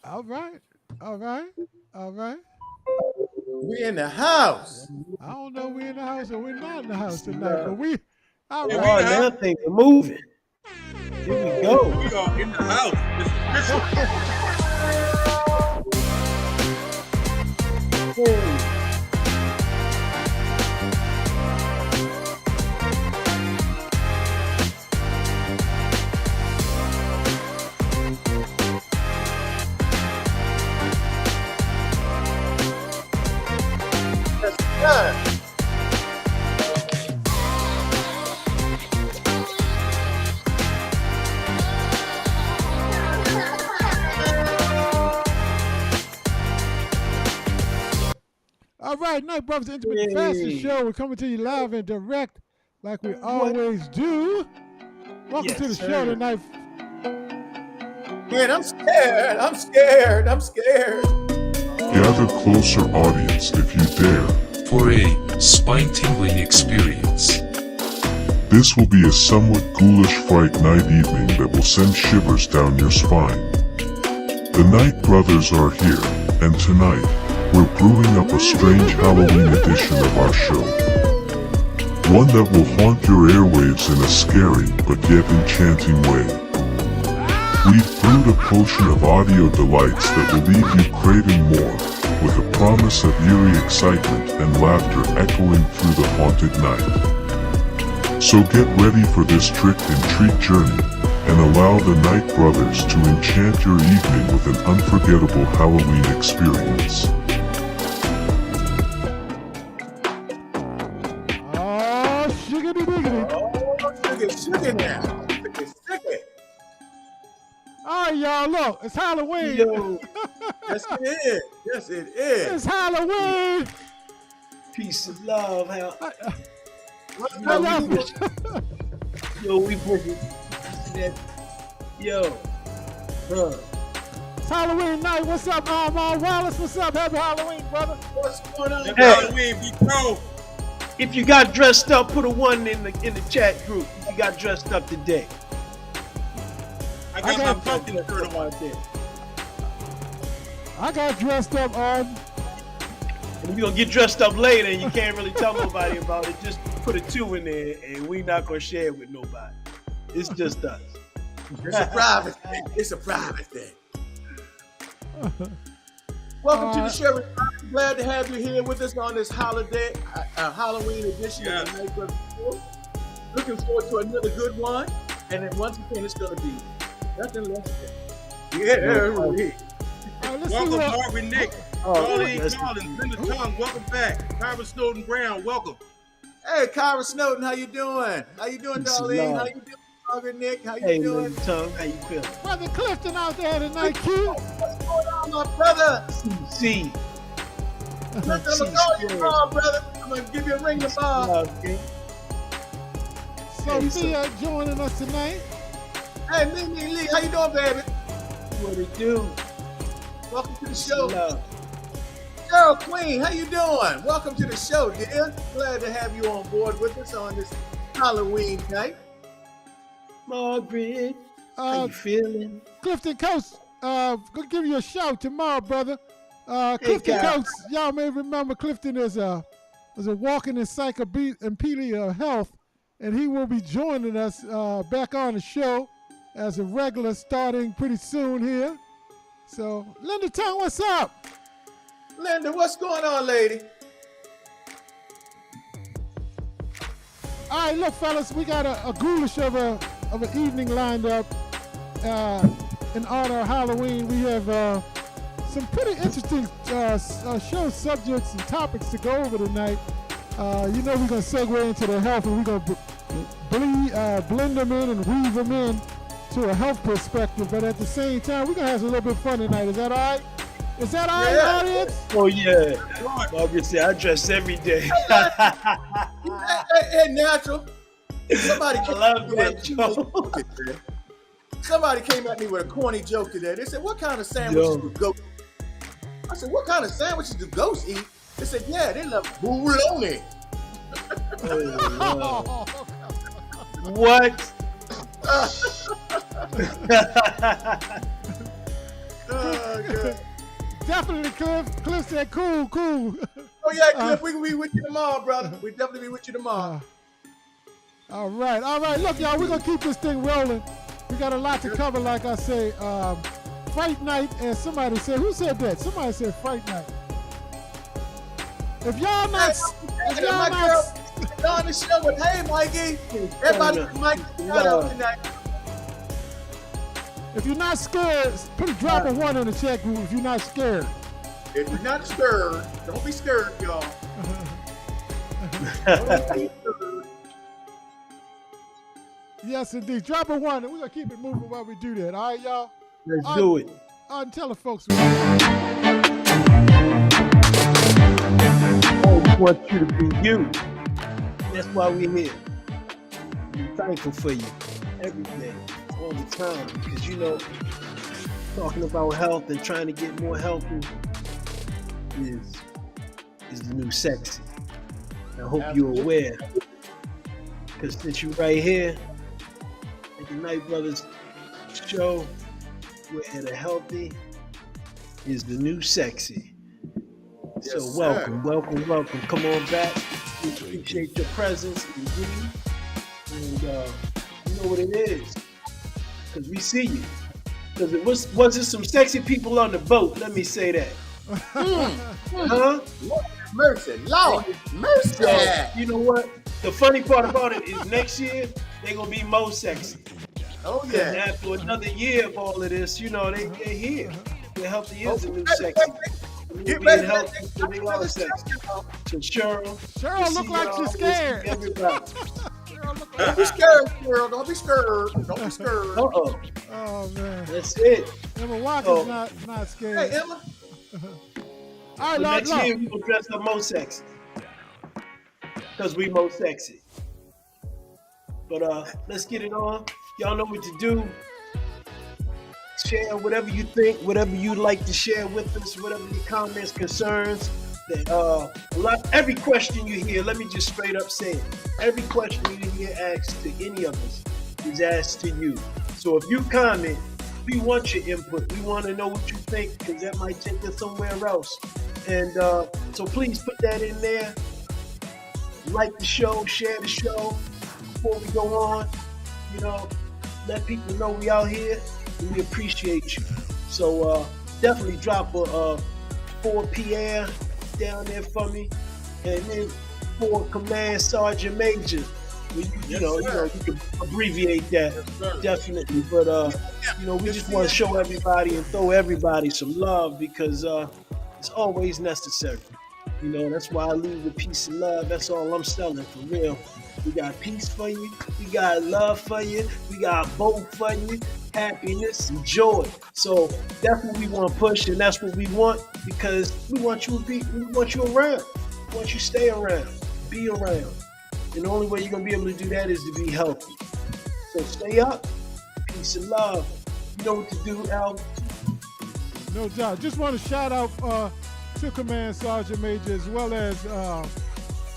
All right. All right. All right. We in the house. I don't know we're in the house or we're not in the house tonight, but we all Yeah, right. we in the now house. things are moving. Here we go. We are in the house. This is official. That's done. All right, Night Brothers Intimate Fashion Yay. Show. We're coming to you live and direct like we always do. Welcome Yes, to the sir. show tonight. Man, I'm scared. I'm scared. I'm scared. Gather closer, audience, if you dare. For a spine-tingling experience. This will be a somewhat ghoulish fright night evening that will send shivers down your spine. The Night Brothers are here, and tonight, we're brewing up a strange Halloween edition of our show. One that will haunt your airwaves in a scary but yet enchanting way. We've brewed a potion of audio delights that will leave you craving more, with a promise of eerie excitement and laughter echoing through the haunted night. So get ready for this trick and treat journey, and allow the Night Brothers to enchant your evening with an unforgettable Halloween experience. Oh, shiggity diggity. Oh, sugar now. Sugar. All right, y'all, look, it's Halloween. Yo, Yes, it is. Yes, it is. It's Halloween. peace of love. How How y'all we yo, we bring it. Yo, It's Halloween night. What's up, Wallace? What's up? Happy Halloween, brother. What's going on? Happy Halloween, be pro. if you got dressed up, put a one in the chat group. If you got dressed up today, I got got my pumpkin shirt on. out there. I got dressed up on. And we're gonna get dressed up later, and you can't really tell nobody about it. Just put a 2 in there, and we not gonna share it with nobody. It's just us. It's a private thing. It's a private thing. Welcome to the show. I'm glad to have you here with us on this holiday, Halloween edition of the Night Brothers Show. Looking forward to another good one. And then once again, it's going to be nothing less than Let's see Welcome, what- Marvin Nick. Oh, Darlene that's- Collins, Linda Tongue, welcome back. Kyra Snowden Brown, welcome. Hey, Kyra Snowden, how you doing? How you doing, Peace and Darlene? love. How you doing, Margaret Nick? How you Hey, doing? Lady Tongue, how you feeling? Brother Clifton out there tonight, Q. What's going on, my brother? See, Look, I'm going to call you tomorrow, brother. I'm going to give you a ring tomorrow. okay. Sophia joining us tonight. Hey, Mimi Lee, how you doing, baby? What it do? Welcome to the show. Love. Cheryl Queen, how you doing? Welcome to the show, dear. Glad to have you on board with us on this Halloween night. Margaret, how Uh, you feeling? Clifton Coates, gonna give you a shout tomorrow, brother. Clifton Kyle. Coates, y'all may remember Clifton is a walking encyclopedia of health, and he will be joining us back on the show as a regular starting pretty soon here. So, Linda Tongue, what's up? Linda, what's going on, lady? All right, look, fellas, we got a ghoulish of an evening lined up in honor of Halloween. We have some pretty interesting show subjects and topics to go over tonight. You know, we're gonna segue into the health, and we're gonna blend them in and weave them in to a health perspective. But at the same time, we're gonna have a little bit of fun tonight. Is that all right? Is that all right, Yeah. audience? Oh yeah, Margaret said I dress every day. Hey, natural. Somebody I came love at me that with a corny joke today. Somebody came at me with a corny joke today. They said, "What kind of sandwiches Yo. do ghosts?" I said, "What kind of sandwiches do ghosts eat?" They said, yeah, they love bologna. Oh, what? God. Definitely, Cliff. Cliff said, cool. Oh yeah, Cliff, we can be with you tomorrow, brother. We definitely be with you tomorrow. All right. Look, y'all, we're gonna keep this thing rolling. We got a lot to cover, like I say. Fight night, and somebody said, who said that? Somebody said fight night. If y'all not, on the show with, hey, Mikey. Everybody, Mikey, shout out tonight. if you're not scared, put a drop of 1 in the chat group. If you're not scared. If you're not scared, don't be scared, y'all. Don't be scared. Yes, indeed. Drop a 1, and we're gonna keep it moving while we do that. All right, y'all. Let's do it. Tell the folks. I want you to be you. That's why we're here. I'm thankful for you every day, all the time, because talking about health and trying to get more healthy is the new sexy. I hope you're aware, because since you're right here at the Knight Brothers show, we're at a healthy is the new sexy. Yes, so welcome. Come on back. We appreciate your presence and you know what it is, because we see you. Because it wasn't some sexy people on the boat. Let me say that. Huh? Lord mercy, Lord mercy. So, you know what? The funny part about it is next year they're gonna be more sexy. Oh And yeah. after another year of all of this, they're here. They're healthy is the new sexy. Get Being ready. healthy, so they are sexy. So Cheryl look like she's scared. Everybody. Don't be scared, girl. Don't be scared. Don't be scared. Oh man. That's it. Emma Walker's not scared. Hey, Emma. All right, So next look. year we gonna dress up more sexy. Because we more sexy. But let's get it on. Y'all know what to do. Share whatever you think, whatever you'd like to share with us, whatever your comments, concerns. Every question you hear, let me just straight up say it. Every question you hear asked to any of us is asked to you. So if you comment, we want your input. We want to know what you think, because that might take us somewhere else. And so please put that in there. Like the show, share the show before we go on. Let people know we out here and we appreciate you. So definitely drop a for Pierre down there for me, and then for Command Sergeant Major. You can abbreviate that, definitely. But we just want to show everybody and throw everybody some love, because it's always necessary. That's why I leave with peace and love. That's all I'm selling, for real. We got peace for you. We got love for you. We got both for you. Happiness and joy. So that's what we want to push, and that's what we want, because we want you around. We want you to stay around, be around. And the only way you're gonna be able to do that is to be healthy. So stay up. Peace and love. You know what to do, Al. No doubt. Just want to shout out to Command Sergeant Major as well as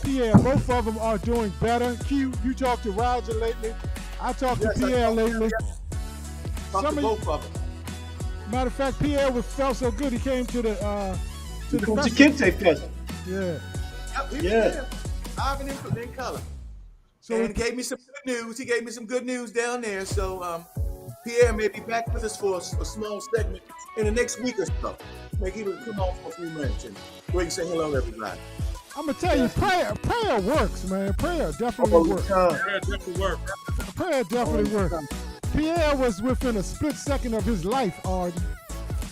Pierre. Both of them are doing better. Q, you talked to Roger lately. I talked to Pierre lately. Both of them. Matter of fact, Pierre felt so good he came to the festival. Kente Festival. Yeah. Yeah. Ivan in color. So and he gave me some good news. He gave me some good news down there. So Pierre may be back with us for a small segment in the next week or so. Maybe he will come on for a few minutes and we can say hello to everybody. I'm gonna tell you, prayer works, man. Prayer definitely works. Prayer definitely works. Pierre was within a split second of his life, Arden.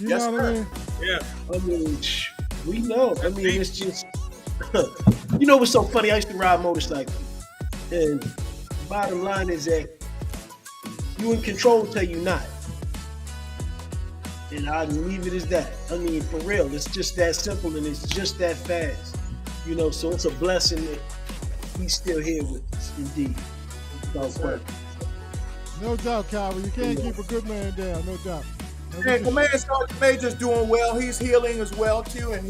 You know what I mean? Yeah. I mean, we know. I mean, it's just, what's so funny? I used to ride motorcycles. And bottom line is that you in control till you not. And I leave it as that. I mean, for real, it's just that simple and it's just that fast. So it's a blessing that he's still here with us, indeed. No doubt, Calvin. You can't keep a good man down, no doubt. And Command Sergeant Major's doing well. He's healing as well too, and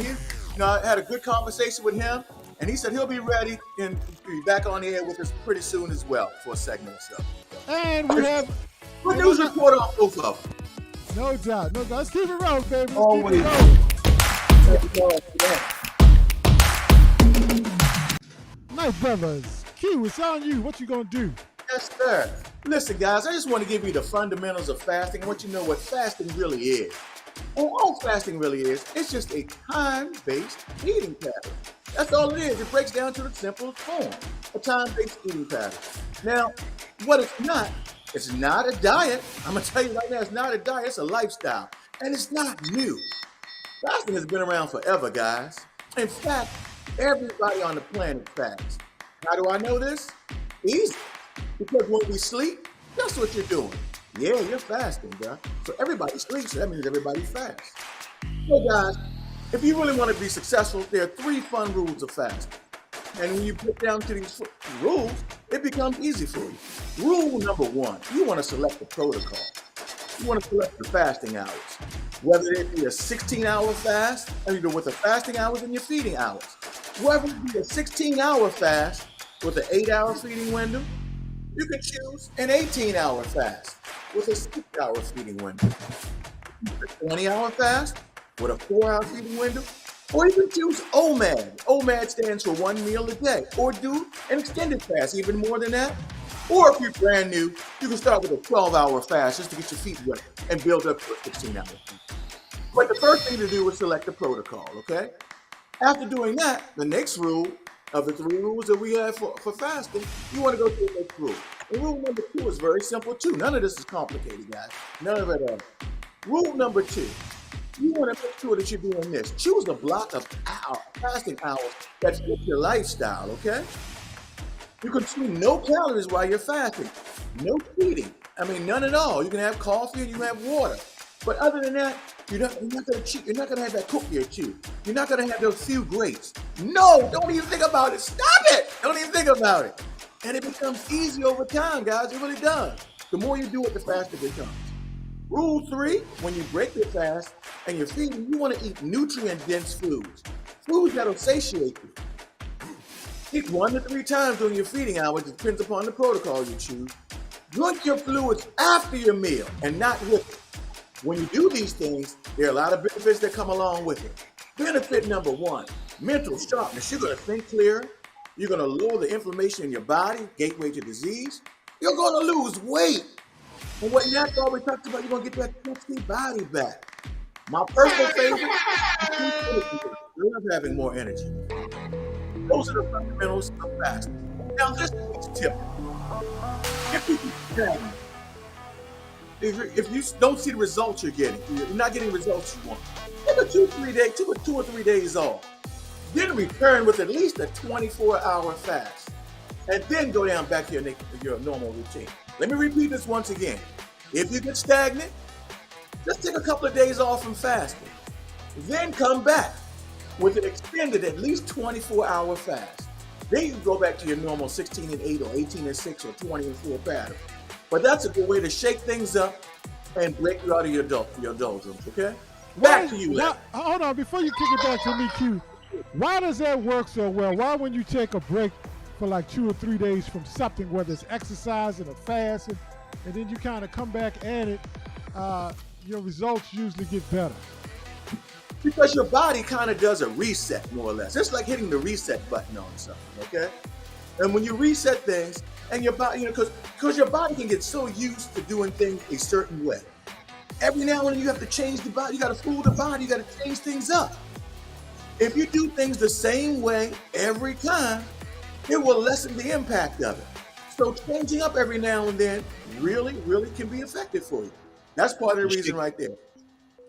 I had a good conversation with him, and he said he'll be ready and be back on the air with us pretty soon as well for a segment or so. And we have Good news report on both of them. no doubt. Let's keep it rolling, baby. Let's Always. keep it rolling. Night Brothers. Q, it's on you. What you gonna do? Yes, sir. Listen, guys, I just want to give you the fundamentals of fasting and want you to know what fasting really is. And all fasting really is, it's just a time-based eating pattern. That's all it is. It breaks down to the simplest form, a time-based eating pattern. Now, what it's not a diet. I'm going to tell you right now, it's not a diet, it's a lifestyle. And it's not new. Fasting has been around forever, guys. In fact, everybody on the planet fasts. How do I know this? Easy. Because when we sleep, that's what you're doing. Yeah, you're fasting, bro. So everybody sleeps, so that means everybody fasts. So guys, if you really want to be successful, there are 3 fun rules of fasting. And when you put down to these rules, it becomes easy for you. Rule number 1, you want to select the protocol. You want to select the fasting hours. Whether it be a 16-hour fast, either with the fasting hours and your feeding hours. Whether it be a 16-hour fast with an 8-hour feeding window, you can choose an 18-hour fast with a 6-hour feeding window. A 20-hour fast with a 4-hour feeding window, or you can choose OMAD. OMAD stands for 1 meal a day, or do an extended fast, even more than that. Or if you're brand new, you can start with a 12-hour fast just to get your feet wet and build up to a 16-hour fast. But the first thing to do is select the protocol, okay? After doing that, the next rule of the 3 rules that we have for fasting, you want to go to the next rule. And rule number 2 is very simple too. None of this is complicated, guys. None of it at all. Rule number 2, you want to make sure that you're doing this. Choose a block of fasting hours that fit your lifestyle, okay? You consume no calories while you're fasting. No cheating. I mean, none at all. You can have coffee and you can have water. But other than that, you're not going to cheat. You're not going to have that cookie or chew. You're not going to have those few grapes. No, don't even think about it. Stop it. Don't even think about it. And it becomes easy over time, guys. It really does. The more you do it, the faster it becomes. Rule 3, when you break your fast and you're feeding, you want to eat nutrient-dense foods. Foods that'll satiate you. Eat 1 to 3 times during your feeding hours. It depends upon the protocol you choose. Drink your fluids after your meal and not with it. When you do these things, there are a lot of benefits that come along with it. Benefit number 1, mental sharpness. You're going to think clearer. You're going to lower the inflammation in your body, gateway to disease. You're going to lose weight. And what Nat always talks about, you're going to get that sexy body back. My personal favorite, I love having more energy. Those are the fundamentals of fasting. Now, this is a tip. If you don't see the results you're getting, you're not getting results you want, take a 2 or 3 days off. Then return with at least a 24-hour fast. And then go down back to your normal routine. Let me repeat this once again. If you get stagnant, just take a couple of days off from fasting. Then come back with an extended at least 24-hour fast. Then you can go back to your normal 16 and 8 or 18 and 6 or 20 and 4 pattern. But that's a good way to shake things up and break you out of your doldrums, okay? Back to you, Larry. Hold on, before you kick it back to me, Q, why does that work so well? Why when you take a break for like 2 or 3 days from something, whether it's exercise and a fast, and then you kind of come back at it, your results usually get better? Because your body kind of does a reset, more or less. It's like hitting the reset button on something, okay? And when you reset things, and your body, because your body can get so used to doing things a certain way. Every now and then you have to change the body. You got to fool the body. You got to change things up. If you do things the same way every time, it will lessen the impact of it. So changing up every now and then really, really can be effective for you. That's part of the reason right there.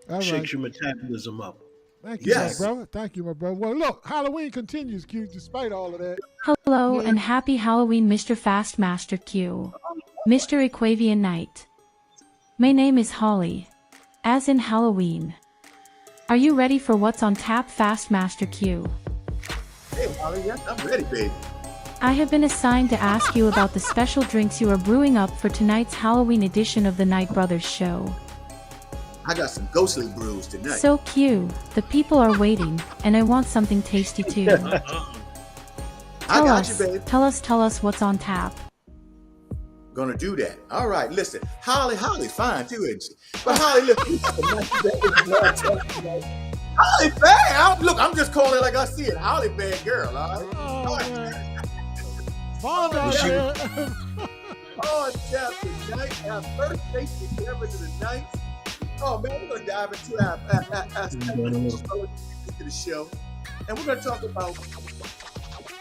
All right. Shakes your metabolism up. Thank you, Yes. my brother. Thank you, my brother. Well, look, Halloween continues, Q, despite all of that. Hello and happy Halloween, Mr. Fast Master Q. Mr. Equavian Knight. My name is Holly. As in Halloween. Are you ready for what's on tap, Fast Master Q? Hey, Molly, yes, I'm ready, baby. I have been assigned to ask you about the special drinks you are brewing up for tonight's Halloween edition of the Knight Brothers show. I got some ghostly brews tonight. So cute. The people are waiting, and I want something tasty too. I got you, baby. Tell us what's on tap. Gonna do that. All right, listen. Holly fine too, isn't she? But Holly, listen. Holly bad. Look, I'm just calling it like I see it. Holly bad girl, all right? Oh, man. Vaughn out here. Oh, chapter tonight, our first tasting beverage of the night. Oh man, we're gonna dive into our to the show, and we're gonna talk about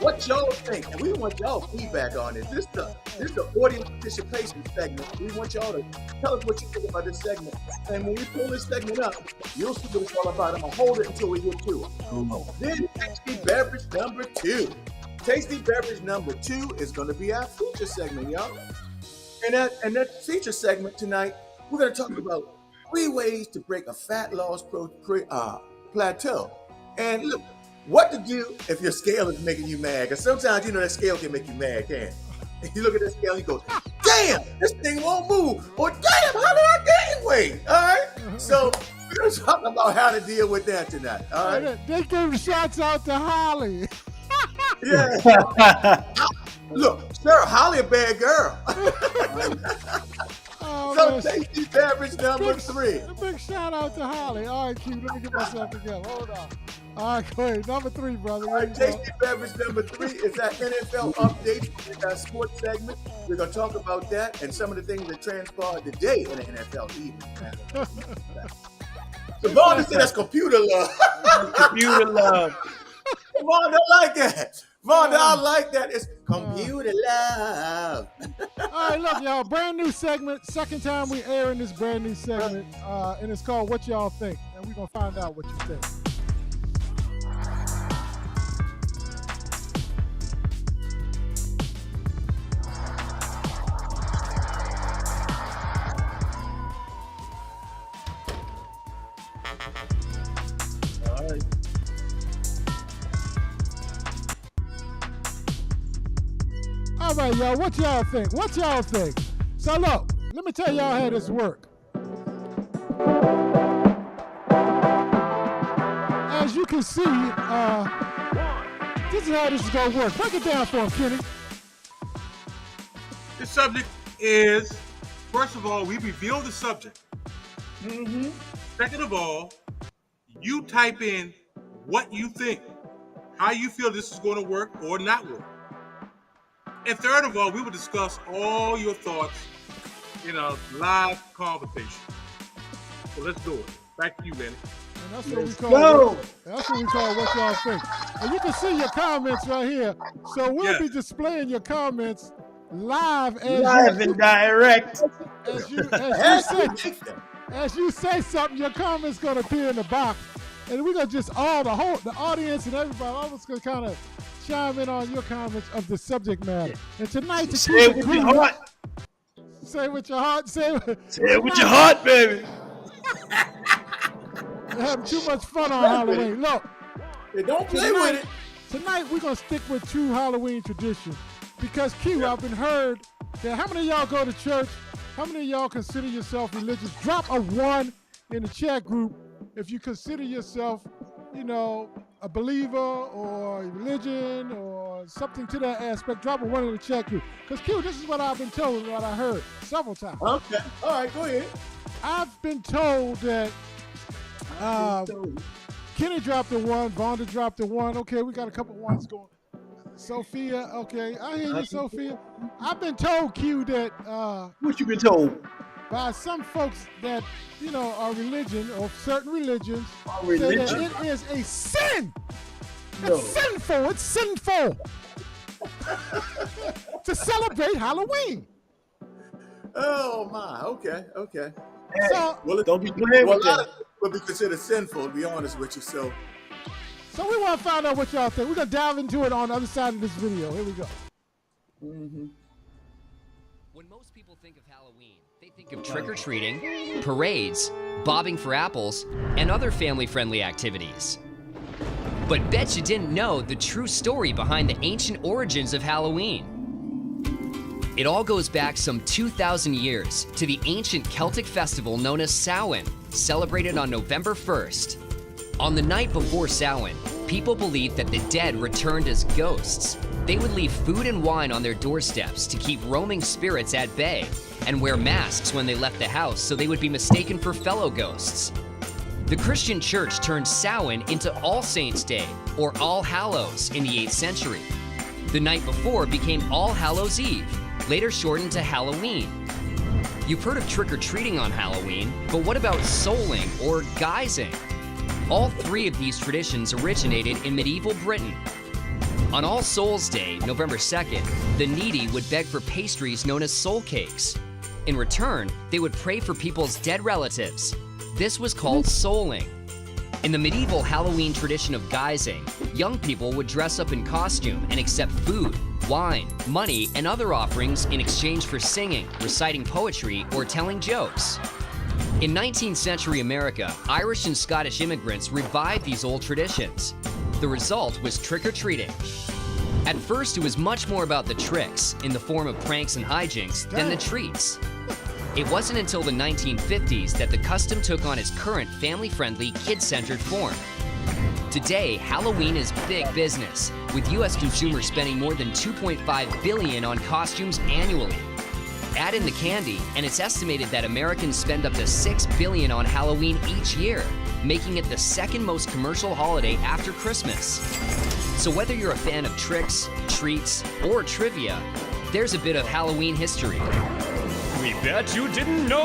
what y'all think, and we want y'all feedback on it. This the audience participation segment. We want y'all to tell us what you think about this segment, and when we pull this segment up, you'll see what it's all about. I'm gonna hold it until we get to it. Then tasty beverage number 2. Tasty beverage number 2 is gonna be our feature segment, y'all. And that feature segment tonight, we're gonna talk about 3 ways to break a fat loss plateau. And look, what to do if your scale is making you mad. Because sometimes, that scale can make you mad, can't it? You look at that scale and you go, damn, this thing won't move. Or damn, how did I gain weight? All right? So we're going to talk about how to deal with that tonight. All right? They gave shouts out to Holly. Yeah. Look, sir, Holly a bad girl. Oh, So man. tasty beverage number 3. A big shout out to Holly. All right, Q, let me get myself together. Hold on. All right, go ahead. Number 3, brother. All right, tasty beverage number 3 is our NFL update in our sports segment. We're going to talk about that and some of the things that transpired today in the NFL even. So Vaughn said that's computer love. Computer love. Vaughn don't like that. Vaughn don't like that. It's computer love. All right, look, y'all. Brand new segment. Second time we airing this brand new segment. And it's called What Y'all Think. And we're going to find out what you think. All right, y'all, what y'all think? What y'all think? So look, let me tell y'all how this work. As you can see, this is how this is gonna work. Break it down for him, Kenny. The subject is, first of all, we reveal the subject. Second of all, you type in what you think, how you feel this is going to work or not work. And third of all, we will discuss all your thoughts in a live conversation. So let's do it. Back to you, Benny. And that's what we call. That's what we call what y'all think. And you can see your comments right here. So we'll be displaying your comments live and direct. As you say something, your comment's gonna appear in the box, and we're gonna just the audience and everybody, all of us gonna kind of chime in on your comments of the subject matter. And tonight, to say it with your heart. Say it with your heart. Say it with your heart, baby. We're having too much fun on Halloween. Look, don't play with it. Tonight we're gonna stick with true Halloween tradition because Q, I've been heard that how many of y'all go to church? How many of y'all consider yourself religious? Drop a 1 in the chat group if you consider yourself, a believer or religion or something to that aspect. Drop a 1 in the chat group. Because Q, this is what I've been told, what I heard several times. Okay, all right, go ahead. I've been told that Kenny dropped a 1, Vonda dropped a 1. Okay, we got a couple 1s going. Sophia, okay, I hear you, Sophia. I've been told, Q, that what you been told? By some folks that are religion or certain religions say that it is a sin. No. It's sinful. It's sinful to celebrate Halloween. Oh my, okay. Hey, So don't be playing with that. Would be considered sinful, to be honest with you. So we want to find out what y'all think. We're gonna dive into it on the other side of this video. Here we go. When most people think of Halloween, they think of trick-or-treating, parades, bobbing for apples, and other family-friendly activities. But bet you didn't know the true story behind the ancient origins of Halloween. It all goes back some 2,000 years to the ancient Celtic festival known as Samhain, celebrated on November 1st. On the night before Samhain, people believed that the dead returned as ghosts. They would leave food and wine on their doorsteps to keep roaming spirits at bay, and wear masks when they left the house so they would be mistaken for fellow ghosts. The Christian church turned Samhain into All Saints' Day, or All Hallows, in the 8th century. The night before became All Hallows' Eve, later shortened to Halloween. You've heard of trick-or-treating on Halloween, but what about souling or guising? All three of these traditions originated in medieval Britain. On All Souls' Day, November 2nd, the needy would beg for pastries known as soul cakes. In return, they would pray for people's dead relatives. This was called souling. In the medieval Halloween tradition of guising, young people would dress up in costume and accept food, wine, money, and other offerings in exchange for singing, reciting poetry, or telling jokes. In 19th century America, Irish and Scottish immigrants revived these old traditions. The result was trick-or-treating. At first, it was much more about the tricks, in the form of pranks and hijinks, than the treats. It wasn't until the 1950s that the custom took on its current family-friendly, kid-centered form. Today, Halloween is big business, with US consumers spending more than $2.5 billion on costumes annually. Add in the candy, and it's estimated that Americans spend up to $6 billion on Halloween each year, making it the second most commercial holiday after Christmas. So whether you're a fan of tricks, treats, or trivia, there's a bit of Halloween history. We bet you didn't know!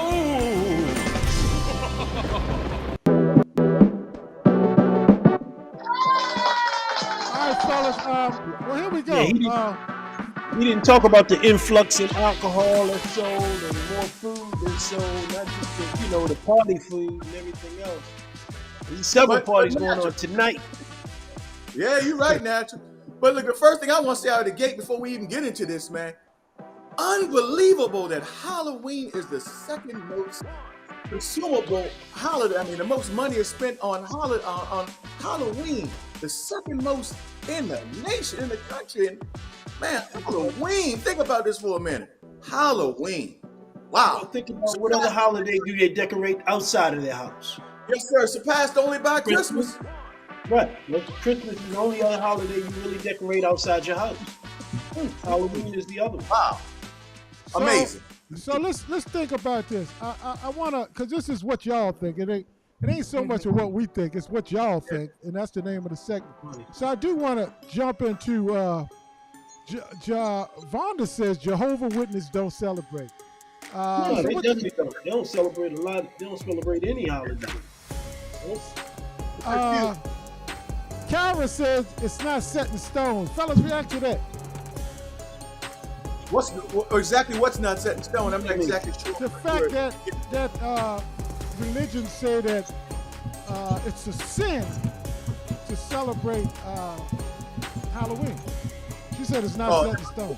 All right, fellas. Well, here we go. Yeah, he didn't talk about the influx in alcohol that's sold and more food that's sold, not just the party food and everything else. There's several parties going on tonight. Yeah, you're right, Natural. But look, the first thing I want to say out of the gate before we even get into this, man, unbelievable that Halloween is the second most consumable holiday. I mean, the most money is spent on Halloween, the second most in the nation, in the country. And man, Halloween, think about this for a minute. Halloween. Wow. Think about what other holiday do they decorate outside of their house? Yes, sir. Surpassed only by Christmas. Right. Well, Christmas is the only other holiday you really decorate outside your house. Halloween is the other one. Wow. Amazing. So let's think about this. I wanna, cause this is what y'all think. It ain't so much of what we think. It's what y'all think, and that's the name of the segment. So I do want to jump into. Vonda says Jehovah Witness don't celebrate. No, they definitely don't. They don't celebrate a lot. They don't celebrate any holiday. Kyra says it's not set in stone. Fellas, react to that. What's not set in stone? I'm not exactly sure. The fact that religions say that it's a sin to celebrate Halloween. She said it's not set in stone.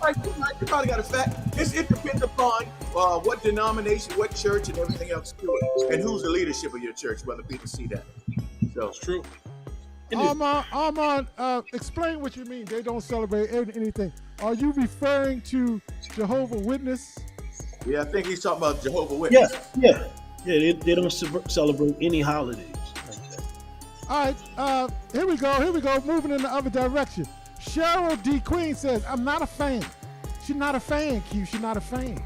You probably got a fact. It depends upon what denomination, what church, and everything else to it, and who's the leadership of your church, whether people see that. So it's true. Armand, explain what you mean. They don't celebrate anything. Are you referring to Jehovah Witness? Yeah, I think he's talking about Jehovah Witness. Yeah. They don't celebrate any holidays like that. All right, here we go. Moving in the other direction. Cheryl D. Queen says, I'm not a fan. She's not a fan, Q. She's not a fan.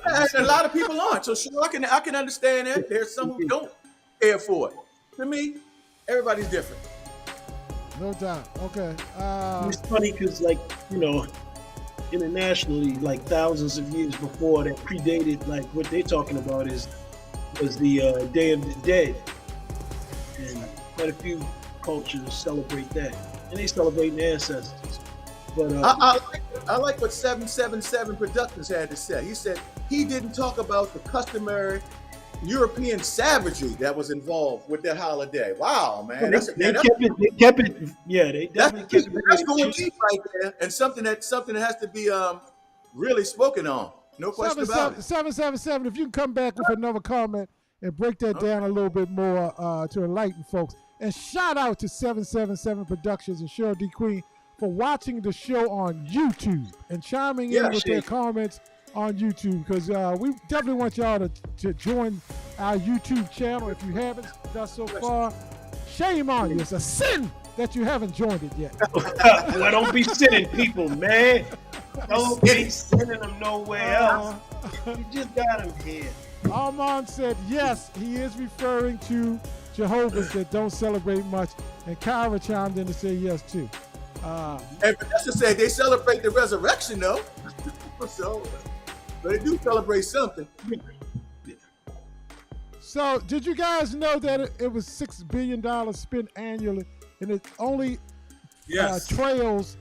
And a lot of people aren't. So sure, I can understand that. There's some who don't care for it. To me, everybody's different. No doubt. Okay. It's funny because, internationally, like thousands of years before that predated, like what they're talking about was the Day of the Dead. And quite a few cultures celebrate that. And they celebrate their ancestors. But I like what 777 Productions had to say. He said he didn't talk about the customary European savagery that was involved with that holiday. Wow, man. They kept it. Yeah, they definitely kept it. That's going deep right there, and something that has to be really spoken on. No question about it. 777, if you can come back with another comment and break that down a little bit more to enlighten folks. And shout out to 777 Productions and Cheryl D. Queen for watching the show on YouTube and chiming in with their comments on YouTube, because we definitely want y'all to join our YouTube channel if you haven't done so far. Shame on you. It's a sin that you haven't joined it yet. Well, don't be sending people, man. Don't be sending them nowhere else. You just got them here. Armand said yes, he is referring to Jehovah's that don't celebrate much, and Kyra chimed in to say yes too. And Vanessa said they celebrate the resurrection, though. So they do celebrate something. So, did you guys know that it was $6 billion spent annually, and it only trails,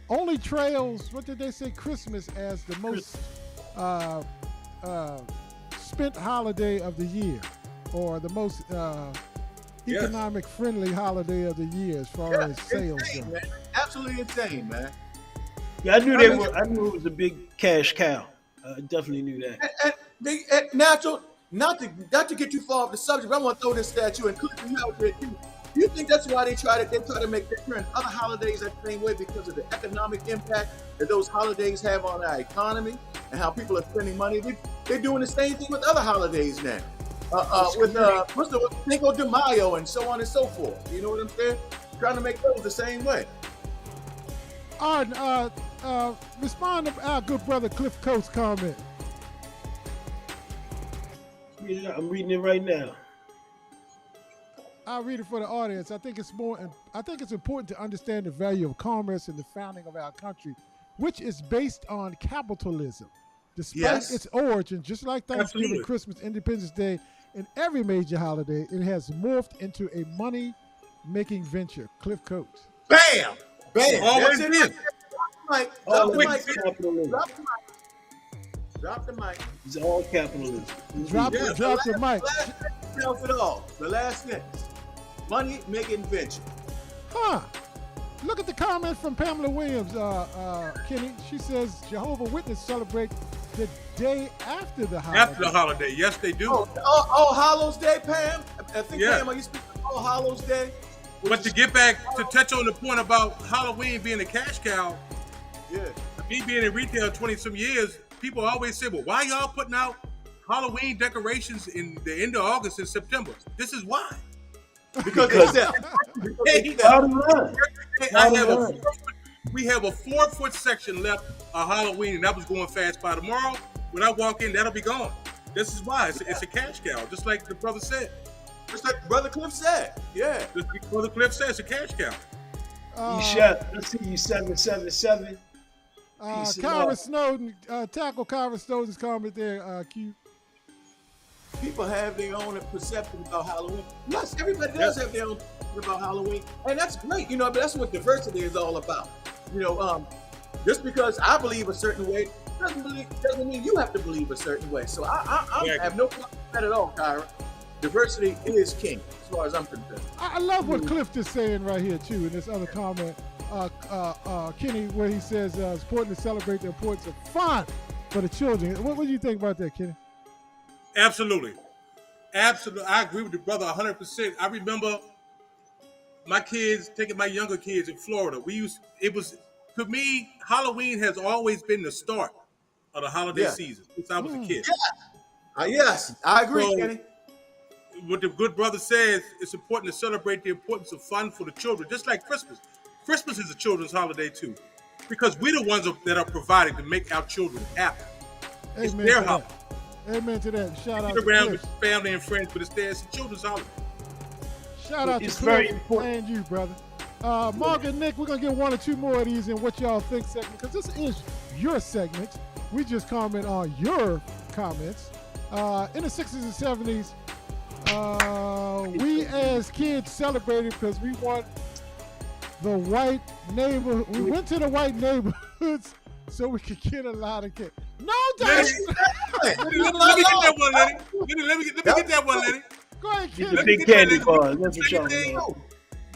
what did they say, Christmas as the most spent holiday of the year, or the most economic friendly holiday of the year as far as sales insane, go. man. Absolutely insane, man. Yeah, I knew I knew it was a big cash cow. I definitely knew that. And natural, not to get too far off the subject, but I want to throw this statue and Clifton, you out there too. Do you think that's why they try to make different other holidays that same way, because of the economic impact that those holidays have on our economy and how people are spending money? They're doing the same thing with other holidays now. With what's the Cinco de Mayo and so on and so forth. You know what I'm saying? Trying to make those the same way. All right, respond to our good brother Cliff Coates' comment. I'm reading it right now. I'll read it for the audience. I think it's important to understand the value of commerce in the founding of our country, which is based on capitalism. Despite its origin, just like Thanksgiving, Christmas, Independence Day, and every major holiday, it has morphed into a money-making venture. Cliff Coates. Bam! Bam! Always That's is. Drop the mic. It's all capitalism. Drop the mic. The last sentence. Money-making venture. Huh. Look at the comment from Pamela Williams, Kenny. She says Jehovah Witness celebrate the day after the holiday. After the holiday, yes, they do. All Hallows Day, Pam? I think, Pam, are you speaking of All Hallows Day? But to get back, to touch on the point about Halloween being a cash cow, me being in retail 20-some years, people always say, well, why y'all putting out Halloween decorations in the end of August and September? This is why. Because we have a 4-foot section left of Halloween, and that was going fast by. Tomorrow, when I walk in, that'll be gone. This is why. It's a cash cow, just like the brother said. Just like Brother Cliff said. Yeah. Just like Brother Cliff said, it's a cash cow. Let's see you 777. Kyra Snowden, tackle Kyra Snowden's comment there, Q. People have their own perception about Halloween. Yes, everybody does have their own perception about Halloween, and that's great, but that's what diversity is all about. Just because I believe a certain way doesn't mean you have to believe a certain way. So I have no problem with that at all, Kyra. Diversity is king, as far as I'm concerned. I love what Cliff is saying right here too in this other comment, Kenny, where he says it's important to celebrate the importance of fun for the children. What do you think about that, Kenny? Absolutely. I agree with the brother 100%. I remember my kids taking my younger kids in Florida. To me, Halloween has always been the start of the holiday season since I was a kid. Yes, I agree, Kenny. What the good brother says, it's important to celebrate the importance of fun for the children, just like Christmas. Christmas is a children's holiday too, because we're the ones that are providing to make our children happy. It's their holiday. Amen to that. Shout out to around Cliff. with family and friends, but it's a children's holiday. Shout out to Cliff and you, brother. Mark and Nick, we're going to get one or two more of these in What Y'all Think segment, because this is your segment. We just comment on your comments. In the 60s and 70s, we as kids celebrated because we want the white neighborhood. We went to the white neighborhoods so we could get a lot of kids. No, Dad. Let me get that one, Lenny. Let me get that one, Lenny. Go ahead, Get kid. the big candy bars. That's what y'all want.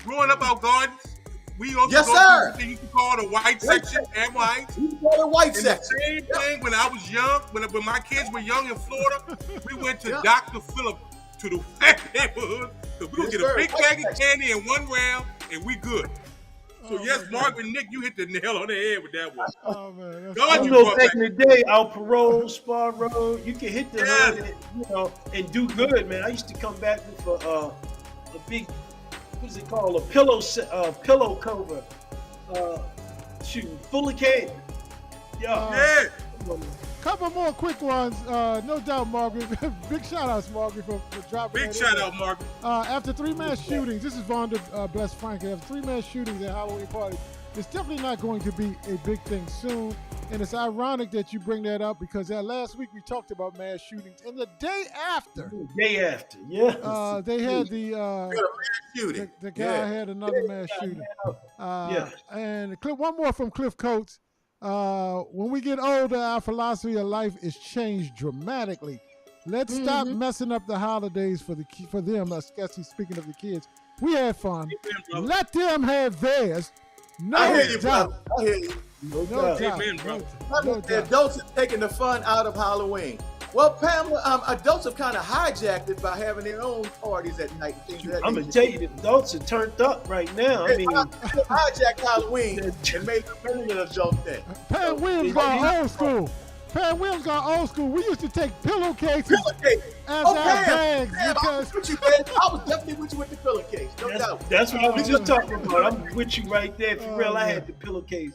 Growing up our gardens, we also Yes, go sir. to what you can call the white section and white. You call the white And the section. same thing when I was young, when my kids were young in Florida, we went to Dr. Phillip to the white neighborhood. So we gonna get a big bag of candy in one round, and we good. So yes, Margaret Nick, you hit the nail on the head with that one. Oh man, that's God, You you know, brought back back. in the day, out parole, Spar Road, you can hit the Yes. hood, and, you know, and do good, man. I used to come back with a big, what's it called, a pillow cover, full of candy. Yeah. Yeah. Couple more quick ones. No doubt, Margaret. Big shout outs, Margaret, for dropping Big that shout in. out, Margaret. After 3 mass shootings, this is Vonda Bless Franklin. After 3 mass shootings at Halloween party, it's definitely not going to be a big thing soon. And it's ironic that you bring that up because that last week we talked about mass shootings, and the day after, Day after, yeah. they had the Shooting. the guy Yeah. had another mass shooting. Yeah. And one more from Cliff Coates. When we get older, our philosophy of life is changed dramatically. Let's stop messing up the holidays for them, especially speaking of the kids. We had fun. Amen, brother. Let them have theirs. No I hear you, doubt. brother. I hear you. No No doubt. doubt. Amen, No, brother. no The doubt. adults are taking the fun out of Halloween. Well, Pamela, adults have kind of hijacked it by having their own parties at night and things of that I'm gonna nature. tell you, the adults are turned up right now. I They mean, hijacked Halloween and made it an adult thing. Pat Williams got old school. Pat Williams got old school. We used to take pillowcases Pillowcase. as Oh, our Pam, bags Pam, I because was with you, man. I was definitely with you with the pillowcase, no doubt. that's what I was just talking about. I'm with you right there. For real, I had the pillowcase.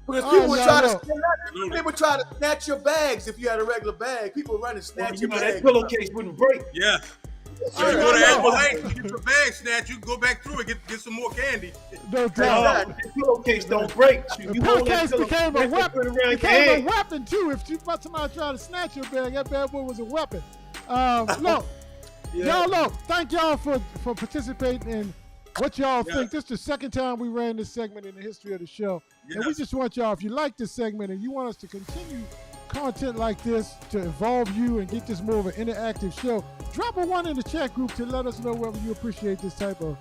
Because Oh, people would no, try no. to they would try to snatch your bags if you had a regular bag. People run and Well, snatch you your know, bag. that pillowcase wouldn't break. Yeah. So Oh, you go to no, Apple no. Lane, you get your bag snatched, you can go back through and get some more candy. no doubt. The pillowcase don't break. So The you hold that pillowcase became a pillowcase, weapon. put it around your Became a head. weapon too. If somebody tried to snatch your bag, that bad boy was a weapon. Look, Yeah. y'all look. Thank y'all for participating in what y'all Yeah. think. This is the second time we ran this segment in the history of the show, and we Yes. just want y'all. If you like this segment and you want us to continue content like this to involve you and get this more of an interactive show, drop a 1 in the chat group to let us know whether you appreciate this type of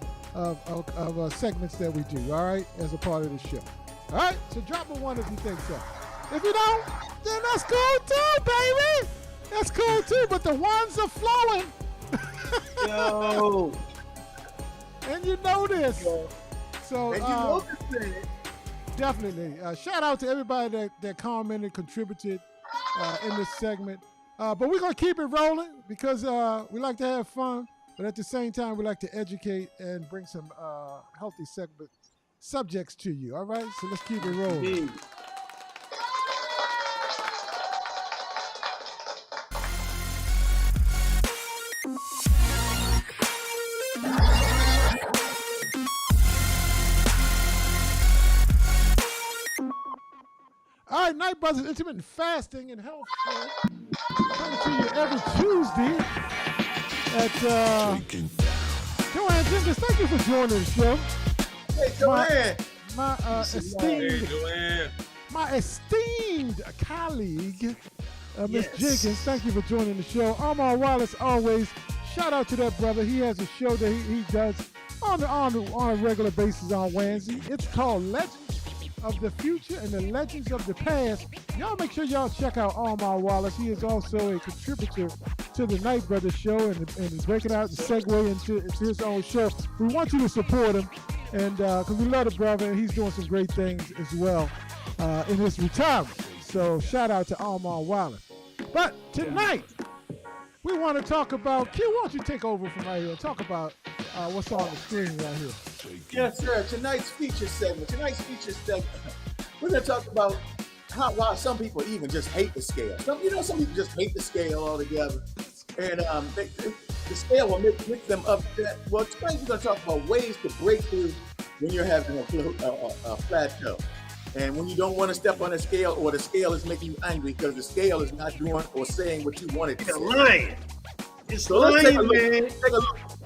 segments that we do. All right, as a part of the show. All right, so drop a 1 if you think so. If you don't, then that's cool too, baby. That's cool too. But the ones are flowing, Yo. and you know this. So And you know this thing. definitely, shout out to everybody that commented, contributed in this segment. But we're gonna keep it rolling because we like to have fun, but at the same time, we like to educate and bring some healthy subjects to you. All right, so let's keep it rolling. Hey. All right, Night Brothers Intermittent Fasting and Health Show coming to you every Tuesday at Joanne Jenkins. Thank you for joining the show. Hey, Joanne. My Hey, Joanne. esteemed colleague, Miss Yes. Jenkins. Thank you for joining the show. Omar Wallace, always. Shout out to that brother. He has a show that he does on a regular basis on Wednesday. It's called Legends of the Future and the Legends of the Past. Y'all make sure y'all check out Omar Wallace. He is also a contributor to the Night Brothers show and is breaking out the segue into his own show. We want you to support him, and because we love the brother, and he's doing some great things as well in his retirement. So shout out to Omar Wallace. But tonight, we want to talk about, Q, why don't you take over from right here? Talk about what's on the screen right here. Yes, sir. Tonight's feature segment, we're going to talk about why some people even just hate the scale. Some people just hate the scale altogether. And the scale will mix them upset. Well, tonight we're going to talk about ways to break through when you're having a plateau. And when you don't want to step on the scale or the scale is making you angry because the scale is not doing or saying what you want it to It's say. lying. It's So let's take a lying, look. man.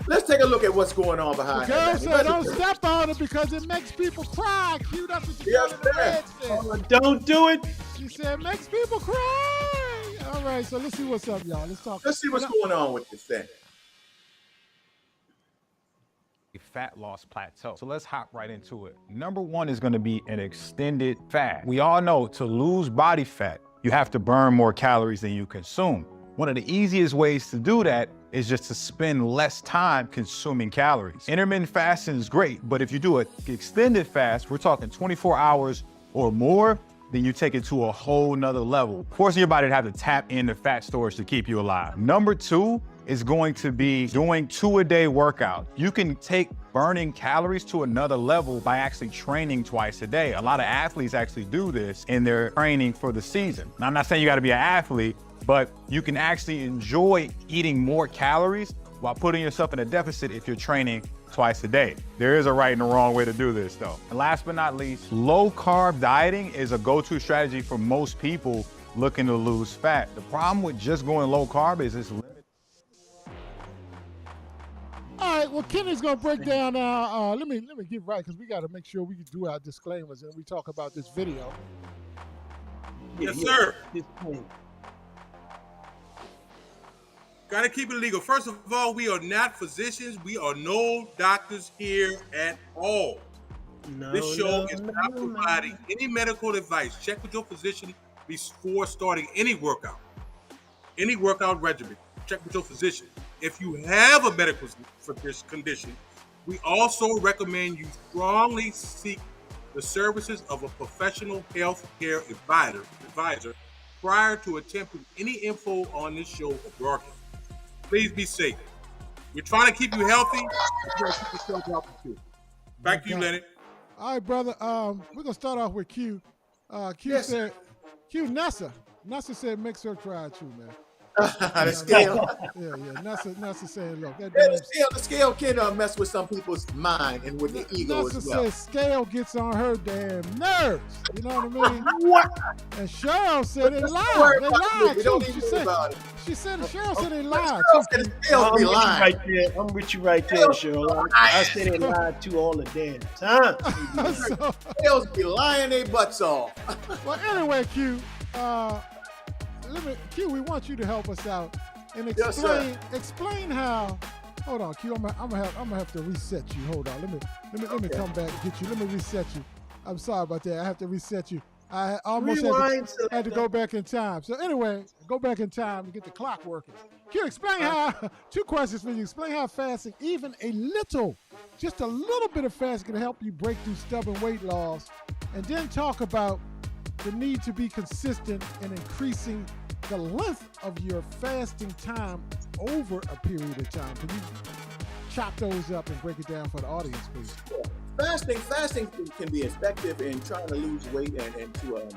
Let's take a look at what's going on The behind girl that. said, don't step on it because it makes people cry. Q, that's what the girl Yes, in the red sir. said. Don't do it. She said, makes people cry. All right, so let's see what's up, y'all. Let's talk. Let's see what's going on with this thing. Fat loss plateau. So let's hop right into it. Number one is going to be an extended fast. We all know to lose body fat, you have to burn more calories than you consume. One of the easiest ways to do that is just to spend less time consuming calories. Intermittent fasting is great, but if you do an extended fast, we're talking 24 hours or more, then you take it to a whole nother level, forcing your body to have to tap into fat storage to keep you alive. Number 2 is going to be doing 2-a-day workout. You can take burning calories to another level by actually training twice a day. A lot of athletes actually do this in their training for the season. Now, I'm not saying you gotta be an athlete, but you can actually enjoy eating more calories while putting yourself in a deficit if you're training twice a day. There is a right and a wrong way to do this though. And last but not least, low carb dieting is a go-to strategy for most people looking to lose fat. The problem with just going low carb is it's limited. All right, well, Kenny's gonna break down now. Let me get right, because we got to make sure we do our disclaimers and we talk about this video. Yes, sir. Got to keep it legal. First of all, we are not physicians. We are no doctors here at all. This show is not providing any medical advice. Check with your physician before starting any workout regimen. Check with your physician. If you have a medical condition, we also recommend you strongly seek the services of a professional health care advisor prior to attempting any info on this show or broadcast. Please be safe. We're trying to keep you healthy. We're trying to keep yourself healthy too. Back to you, Leonard. All right, brother. We're gonna start off with Q. Said, Nessa said, make sure try it too, man. The scale. Yeah. Nessa saying, look, the scale can mess with some people's mind and with the ego Nessa as well. says scale gets on her damn nerves. You know what I mean? What? And Cheryl said they lied. They lied too. She said Cheryl said they lied too. I'm with you right there, Cheryl. I said they lied too all the damn time. Scales be lying their butts off. Well, anyway, Q. Q, we want you to help us out and explain how. Hold on, Q. I'm gonna have to reset you. Hold on. Let me come back and get you. Let me reset you. I'm sorry about that. I have to reset you. I almost had to go back in time. So anyway, go back in time to get the clock working. Q, explain how. 2 questions for you. Explain how fasting, even just a little bit of fasting, can help you break through stubborn weight loss, and then talk about the need to be consistent in increasing the length of your fasting time over a period of time. Can you chop those up and break it down for the audience, please? Fasting can be effective in trying to lose weight and to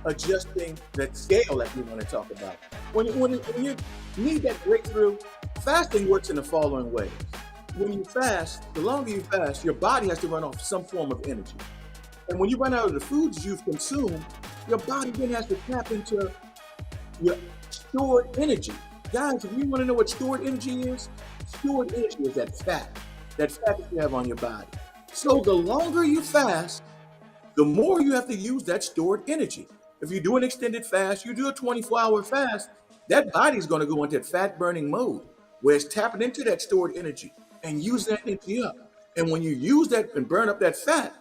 adjusting that scale that we want to talk about. When you need that breakthrough, fasting works in the following ways. When you fast, the longer you fast, your body has to run off some form of energy. And when you run out of the foods you've consumed, your body then has to tap into your stored energy. Guys, if you want to know what stored energy is that fat that you have on your body. So the longer you fast, the more you have to use that stored energy. If you do an extended fast, you do a 24-hour fast, that body's going to go into that fat burning mode where it's tapping into that stored energy and use that energy up. And when you use that and burn up that fat,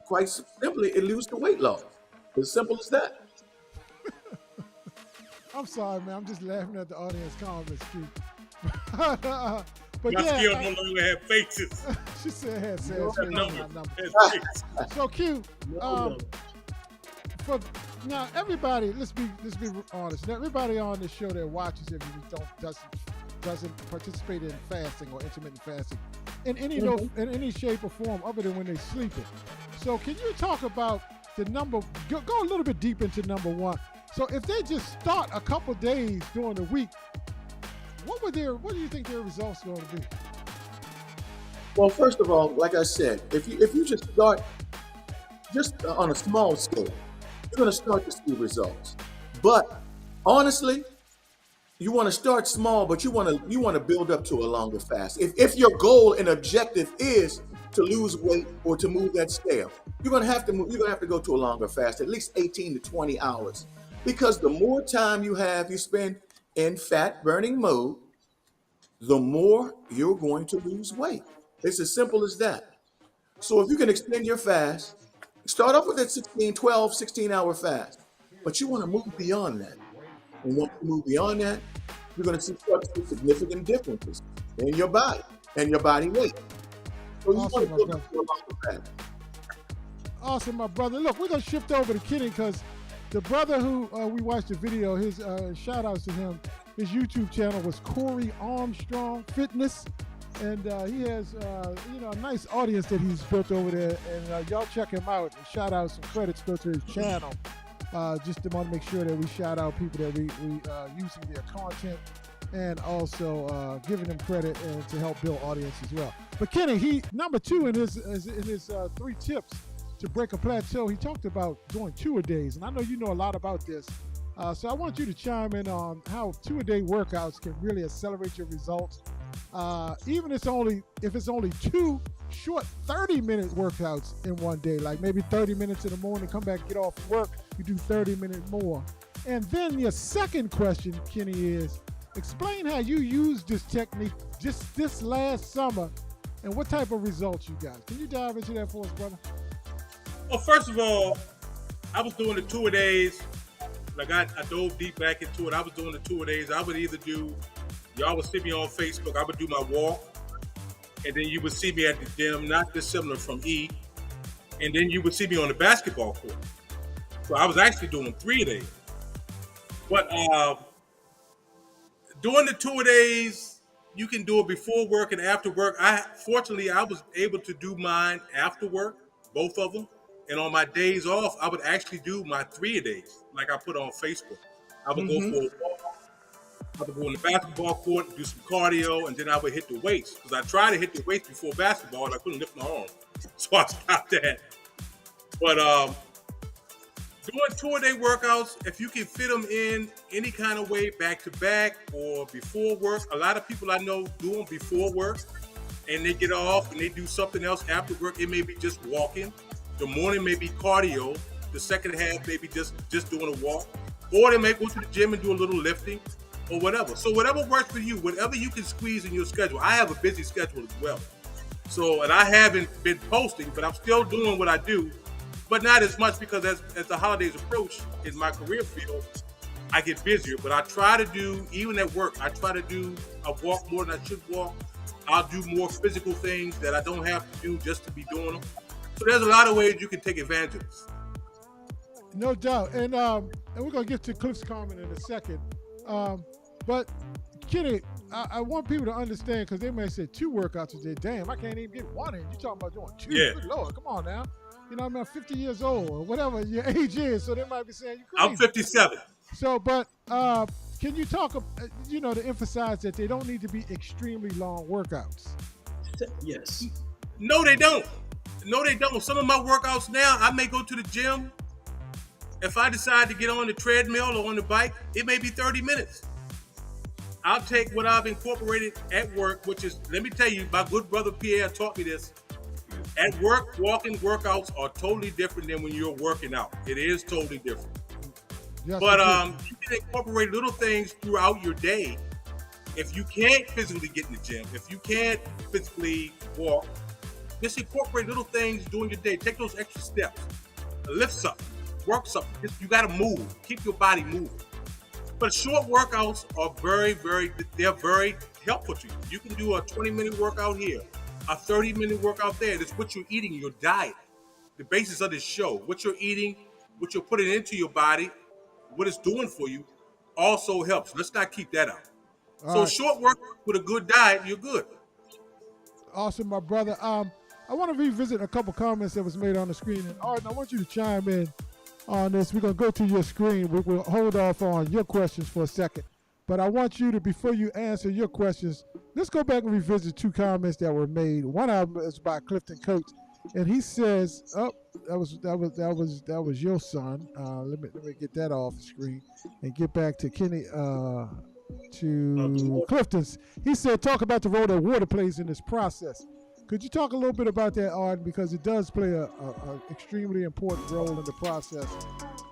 quite simply, it leads to weight loss. As simple as that. I'm sorry, man. I'm just laughing at the audience comments, Q. But my skills no longer have faces. She said had sad faces. So Q, for now, everybody, let's be honest. Now, everybody on this show that watches it doesn't participate in fasting or intermittent fasting in any shape or form other than when they're sleeping. So can you talk about the number? Go a little bit deep into number 1. So if they just start a couple days during the week, what do you think their results are going to be? Well, first of all, like I said, if you just start on a small scale, you're going to start to see results. But honestly, you want to start small, but you want to build up to a longer fast. If your goal and objective is to lose weight or to move that scale, you're going to have to go to a longer fast, at least 18 to 20 hours. Because the more time you spend in fat burning mode, the more you're going to lose weight. It's as simple as that. So if you can extend your fast, start off with that 16-hour fast, but you want to move beyond that. And once you move beyond that, you're going to see such significant differences in your body and your body weight. So you Awesome, want to my go along with that. Awesome, my brother. Look, we're gonna shift over to Kenny because the brother who we watched the video, his shout outs to him, his YouTube channel was Corey Armstrong Fitness. And he has, a nice audience that he's built over there. And y'all check him out. And shout out, some credits go to his channel. Just to want to make sure that we shout out people that we using their content and also giving them credit and to help build audience as well. But Kenny, he number 2 in his 3 tips to break a plateau. He talked about doing 2-a-days, and I know you know a lot about this. So I want you to chime in on how 2-a-day workouts can really accelerate your results. Even if it's only 2 short 30-minute workouts in one day, like maybe 30 minutes in the morning, come back, get off work, you do 30 minutes more. And then your second question, Kenny, is explain how you used this technique just this last summer and what type of results you got. Can you dive into that for us, brother? Well, first of all, I was doing the 2-a-days. Like I dove deep back into it. I was doing the 2-a-days. I would either do, y'all would see me on Facebook, I would do my walk, and then you would see me at the gym, not dissimilar from E, and then you would see me on the basketball court. So I was actually doing 3-a-days. But doing the 2-a-days, you can do it before work and after work. Fortunately, I was able to do mine after work, both of them. And on my days off, I would actually do my 3-a-days, like I put on Facebook. I would go for a walk. I would go on the basketball court, do some cardio, and then I would hit the weights. Because I tried to hit the weights before basketball, and I couldn't lift my arm. So I stopped that. But doing 2-a-day workouts, if you can fit them in any kind of way, back to back or before work. A lot of people I know do them before work, and they get off and they do something else after work. It may be just walking. The morning may be cardio. The second half may be just doing a walk. Or they may go to the gym and do a little lifting or whatever. So whatever works for you, whatever you can squeeze in your schedule. I have a busy schedule as well. So, and I haven't been posting, but I'm still doing what I do, but not as much because as the holidays approach in my career field, I get busier. But I try to do, even at work, I try to do a walk more than I should walk. I'll do more physical things that I don't have to do just to be doing them. So there's a lot of ways you can take advantage of this. No doubt. And we're going to get to Cliff's comment in a second. But Kenny, I want people to understand, because they may say 2 workouts a day. Damn, I can't even get 1 in. You talking about doing 2? Yeah. Good Lord, come on now. You know, I'm 50 years old or whatever your age is, so they might be saying you crazy. I'm 57. So, but can you talk, to emphasize that they don't need to be extremely long workouts? Yes. No, they don't. No, they don't. Some of my workouts now, I may go to the gym. If I decide to get on the treadmill or on the bike, it may be 30 minutes. I'll take what I've incorporated at work, which is, let me tell you, my good brother Pierre taught me this. At work, walking workouts are totally different than when you're working out. It is totally different. Yes, But you can incorporate little things throughout your day. If you can't physically get in the gym, if you can't physically walk, just incorporate little things during your day. Take those extra steps. Lift something. Work something. You got to move. Keep your body moving. But short workouts are they're very helpful to you. You can do a 20-minute workout here, a 30-minute workout there. That's what you're eating, your diet. The basis of this show. What you're eating, what you're putting into your body, what it's doing for you also helps. Let's not keep that out. So short workout with a good diet, you're good. Awesome, my brother. I want to revisit a couple comments that was made on the screen. And Arden, I want you to chime in on this. We're going to go to your screen. We'll hold off on your questions for a second. But I want you to, before you answer your questions, let's go back and revisit 2 comments that were made. One of them is by Clifton Coates, and he says, that was your son. Let me get that off the screen and get back to Kenny, to Clifton's. He said, talk about the role that water plays in this process. Could you talk a little bit about that, Arden, because it does play a extremely important role in the process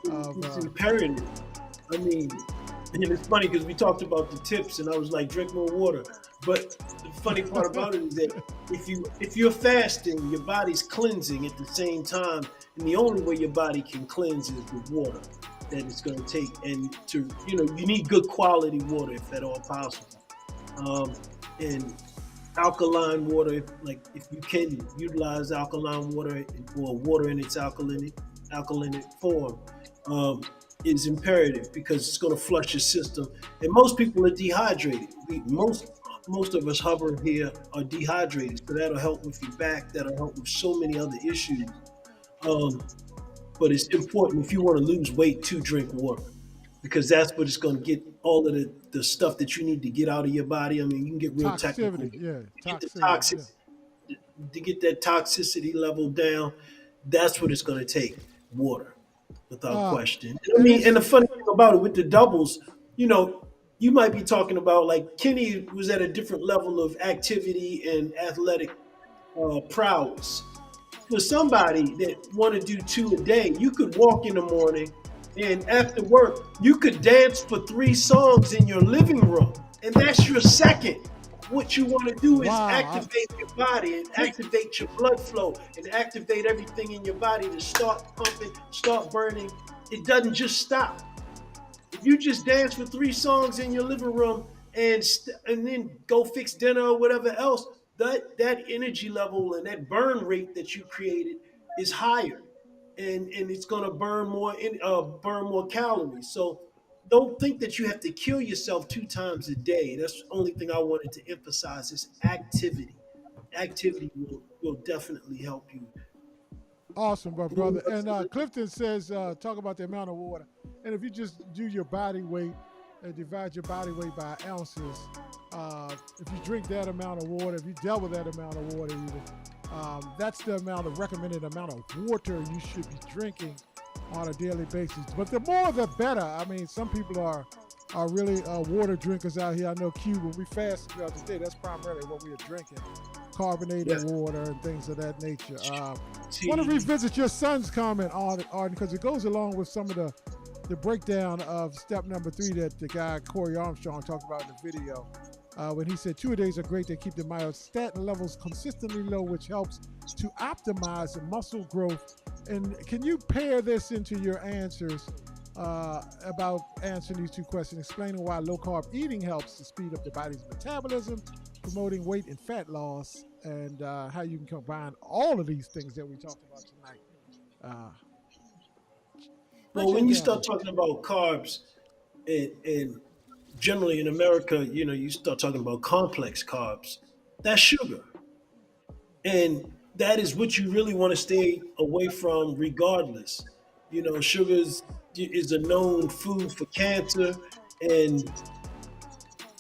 of it's imperative. I mean, and it's funny because we talked about the tips, and I was like, drink more water. But the funny part about it is that if you're fasting, your body's cleansing at the same time, and the only way your body can cleanse is with water. that it's going to take, and to you need good quality water if at all possible, and alkaline water, like if you can utilize alkaline water or water in its alkaline form, is imperative because it's going to flush your system. And most people are dehydrated. Most of us hover here are dehydrated, so that'll help with your back. That'll help with so many other issues. But it's important if you want to lose weight to drink water, because that's what it's going to get all of the stuff that you need to get out of your body. I mean, you can get real technical. To get that toxicity level down, that's what it's going to take. Water, without question. I mean, and the funny thing about it with the doubles, you might be talking about, like, Kenny was at a different level of activity and athletic prowess. For somebody that want to do 2 a day, you could walk in the morning, and after work, you could dance for 3 songs in your living room, and that's your second. What you want to do is activate your body and activate your blood flow and activate everything in your body to start pumping, start burning. It doesn't just stop. If you just dance for 3 songs in your living room and then go fix dinner or whatever else, that energy level and that burn rate that you created is higher, and it's going to burn more calories. So don't think that you have to kill yourself 2 times a day. That's the only thing I wanted to emphasize is activity. Activity will definitely help you. Awesome, brother. And Clifton says, talk about the amount of water. And if you just do your body weight and divide your body weight by ounces, if you drink that amount of water, if you double that amount of water even, that's the recommended amount of water you should be drinking on a daily basis. But the more the better. I mean, some people are really water drinkers out here. I know Q, when we fast throughout the day, that's primarily what we are drinking. Carbonated water and things of that nature. I want to revisit your son's comment on it, Arden, because it goes along with some of the breakdown of step number 3 that the guy Corey Armstrong talked about in the video. When he said 2-a-days are great, they keep the myostatin levels consistently low, which helps to optimize muscle growth. And can you pair this into your answers about answering these 2 questions, explaining why low-carb eating helps to speed up the body's metabolism, promoting weight and fat loss, and how you can combine all of these things that we talked about tonight? Well, when you start talking about carbs, and generally in America, you start talking about complex carbs, that's sugar. And that is what you really want to stay away from regardless. Sugar is a known food for cancer, and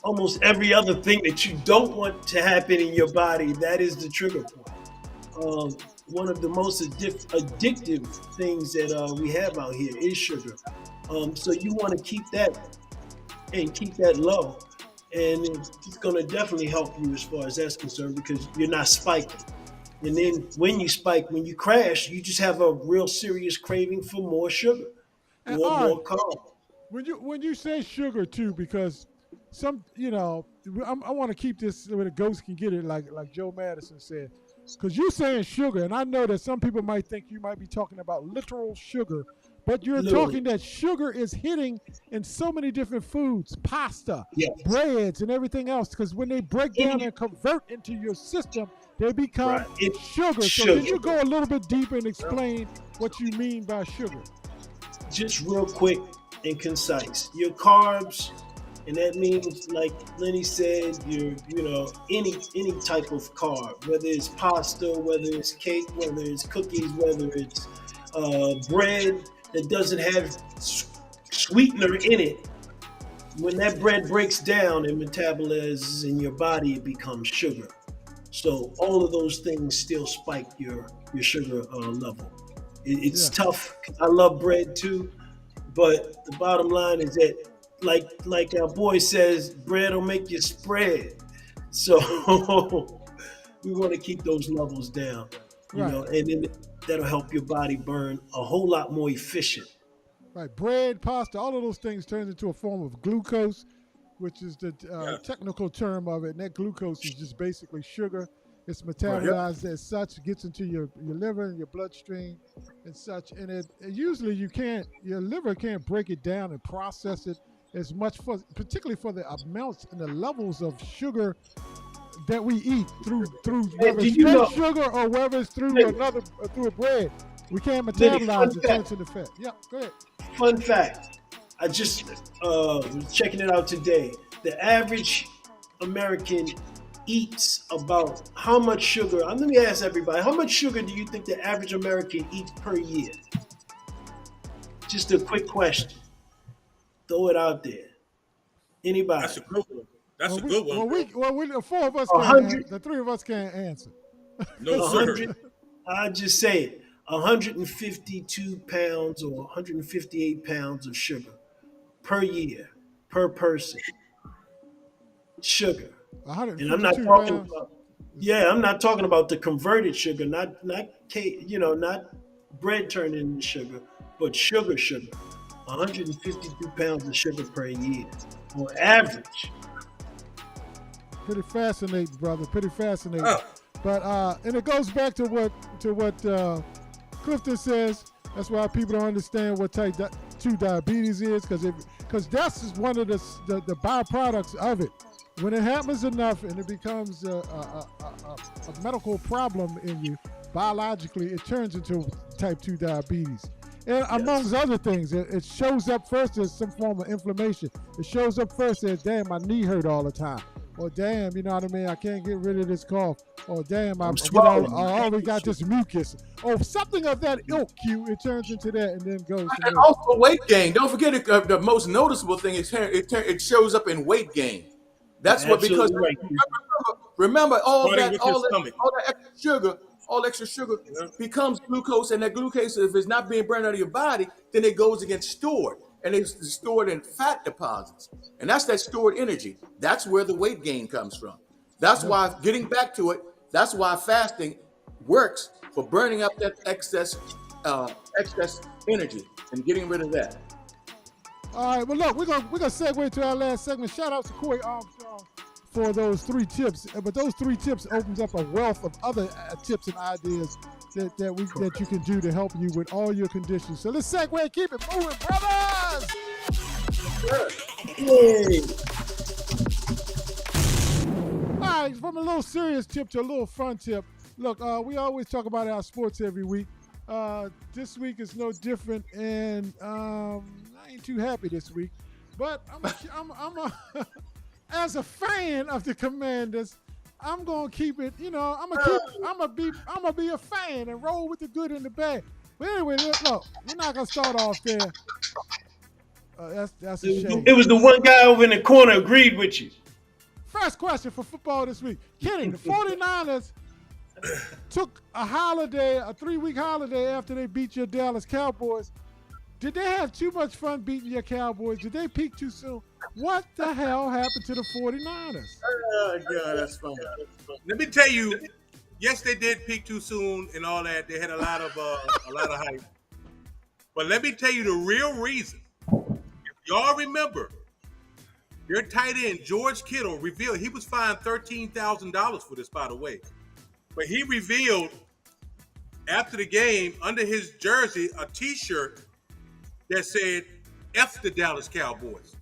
almost every other thing that you don't want to happen in your body, that is the trigger point. One of the most addictive things that we have out here is sugar. So you want to keep that and keep that low. And it's going to definitely help you as far as that's concerned, because you're not spiking. And then when you spike, when you crash, you just have a real serious craving for more sugar, more carb. When you say sugar too, because I want to keep this where the ghost can get it, like Joe Madison said, because you're saying sugar, and I know that some people might think you might be talking about literal sugar, but you're talking that sugar is hitting in so many different foods, pasta, breads, and everything else, because when they break down and convert into your system, they become sugar. So can you go a little bit deeper and explain what you mean by sugar? Just real quick and concise. Your carbs, and that means, like Lenny said, any type of carb, whether it's pasta, whether it's cake, whether it's cookies, whether it's bread that doesn't have sweetener in it. When that bread breaks down and metabolizes in your body, it becomes sugar. So all of those things still spike your sugar level. It's tough. I love bread too, but the bottom line is that, like our boy says, bread will make you spread. So we want to keep those levels down, and then that'll help your body burn a whole lot more efficient. Right, bread, pasta, all of those things turns into a form of glucose, which is the technical term of it. And that glucose is just basically sugar. It's metabolized as such, gets into your liver and your bloodstream and such. And it usually your liver can't break it down and process it as much, particularly for the amounts and the levels of sugar that we eat through whether it's straight sugar or whether it's through through a bread. We can't metabolize it, turn it into fat. Yeah, go ahead. Fun fact. I just was checking it out today. The average American eats about how much sugar? Let me ask everybody, how much sugar do you think the average American eats per year? Just a quick question. Throw it out there. Anybody? That's a good one. That's a good one. The four of us can't, the three of us can't answer. No, sir. I just say it. 152 pounds or 158 pounds of sugar per year, per person. Sugar. And I'm not talking about, I'm not talking about the converted sugar, not bread turned into sugar, but sugar. 152 pounds of sugar per year on average. Pretty fascinating, brother. Pretty fascinating. Oh. But and it goes back to what Clifton says. That's why people don't understand what type 2 diabetes is, because that's one of the byproducts of it. When it happens enough and it becomes a medical problem in you, biologically, it turns into type 2 diabetes. And amongst other things, it shows up first as some form of inflammation. It shows up first as, damn, my knee hurt all the time. Or damn, you know what I mean? I can't get rid of this cough. Or damn, I already got this mucus. Or something of that ilk, it turns into that and then goes. And also weight gain. Don't forget the most noticeable thing is it shows up in weight gain. That's what, because remember all that extra sugar becomes glucose, and that glucose, if it's not being burned out of your body, then it goes and gets stored. And it's stored in fat deposits. And that's that stored energy. That's where the weight gain comes from. That's why, getting back to it, that's why fasting works for burning up that excess energy and getting rid of that. All right, well, look, we're gonna segue to our last segment. Shout out to Corey Armstrong for those 3 tips. But those 3 tips opens up a wealth of other tips and ideas that you can do to help you with all your conditions. So let's segue and keep it moving, brothers! Yay. All right, from a little serious tip to a little fun tip. Look, we always talk about our sports every week. This week is no different, and I ain't too happy this week. But I'm as a fan of the Commanders, I'm gonna keep it. You know, I'm gonna be a fan and roll with the good and the bad. But anyway, look, we're not gonna start off there. That's a shame. It was the one guy over in the corner agreed with you. First question for football this week. Kenny, the 49ers took a holiday, a 3-week holiday after they beat your Dallas Cowboys. Did they have too much fun beating your Cowboys? Did they peak too soon? What the hell happened to the 49ers? Oh, God, that's funny. Let me tell you, yes, they did peak too soon and all that. They had a lot of hype. But let me tell you the real reason. If y'all remember, their tight end, George Kittle, revealed he was fined $13,000 for this, by the way. But he revealed after the game, under his jersey, a T-shirt that said, F the Cowboys.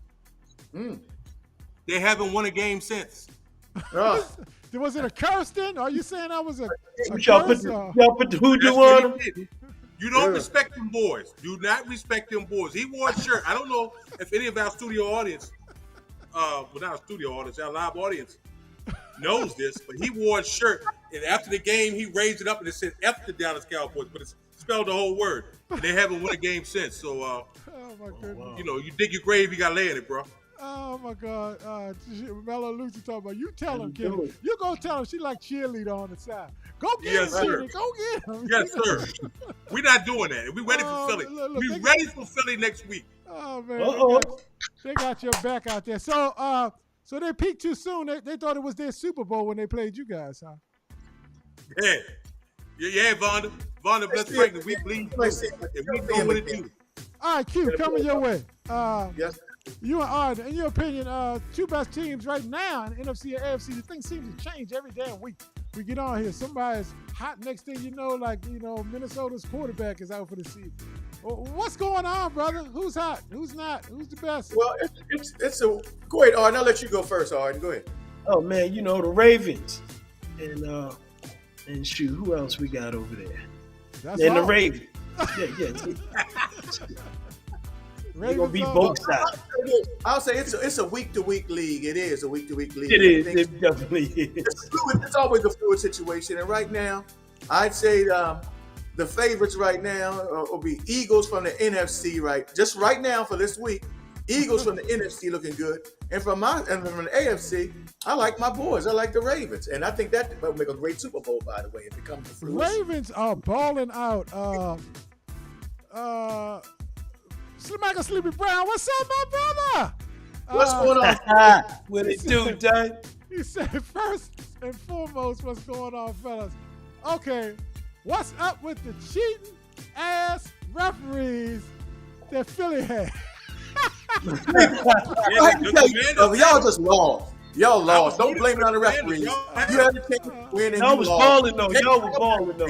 They haven't won a game since. Was it a curse then? Are you saying I was a y'all put the hoodoo on him? You don't respect them boys. Do not respect them boys. He wore a shirt. I don't know if any of our studio audience, well, not our studio audience, our live audience knows this, but he wore a shirt, and after the game, he raised it up and it said F the Dallas Cowboys, but it's spelled the whole word. And they haven't won a game since. So, oh my goodness. You know, you dig your grave, you got to lay in it, bro. Oh my God. Mello Lucy talking about, you tell him, Kenny. You go tell him she like cheerleader on the side. Go get him, Kenny. Go get him. Yes, sir. We're not doing that. We're ready for Philly. We're ready for Philly next week. Oh, man. They got your back out there. So they peaked too soon. They thought it was their Super Bowl when they played you guys, huh? Yeah, Vonda. Vonda, bless Franklin. We believe and we know what it do. All right, Q, coming your way. Yes. You and Ard, in your opinion, 2 best teams right now in NFC and AFC, the thing seems to change every damn week. we get on here. Somebody's hot. Next thing you know, like, Minnesota's quarterback is out for the season. What's going on, brother? Who's hot? Who's not? Who's the best? Well, it's a go ahead, Arden. I'll let you go first, Arden. Go ahead. Oh man, the Ravens, and shoot, who else we got over there? That's And the all. Ravens. Yeah. They're gonna beat both sides. I'll say it's a week-to-week league. It is a week-to-week league. It is. It definitely is. It's fluid. It's always a fluid situation. And right now, I'd say the favorites right now will be Eagles from the NFC. Just right now for this week, Eagles from the NFC looking good, and from the AFC, I like my boys. I like the Ravens, and I think that will make a great Super Bowl. By the way, if it comes to fruition. Ravens are balling out. Michael Sleepy Brown, what's up, my brother? What's going on? What it do, Done? He said, first and foremost, what's going on, fellas? Okay, what's up with the cheating ass referees that Philly had? Y'all just lost. Y'all lost. Don't blame it on the referees. You had a chance to win, and Y'all you was lost. balling though. Y'all was balling though.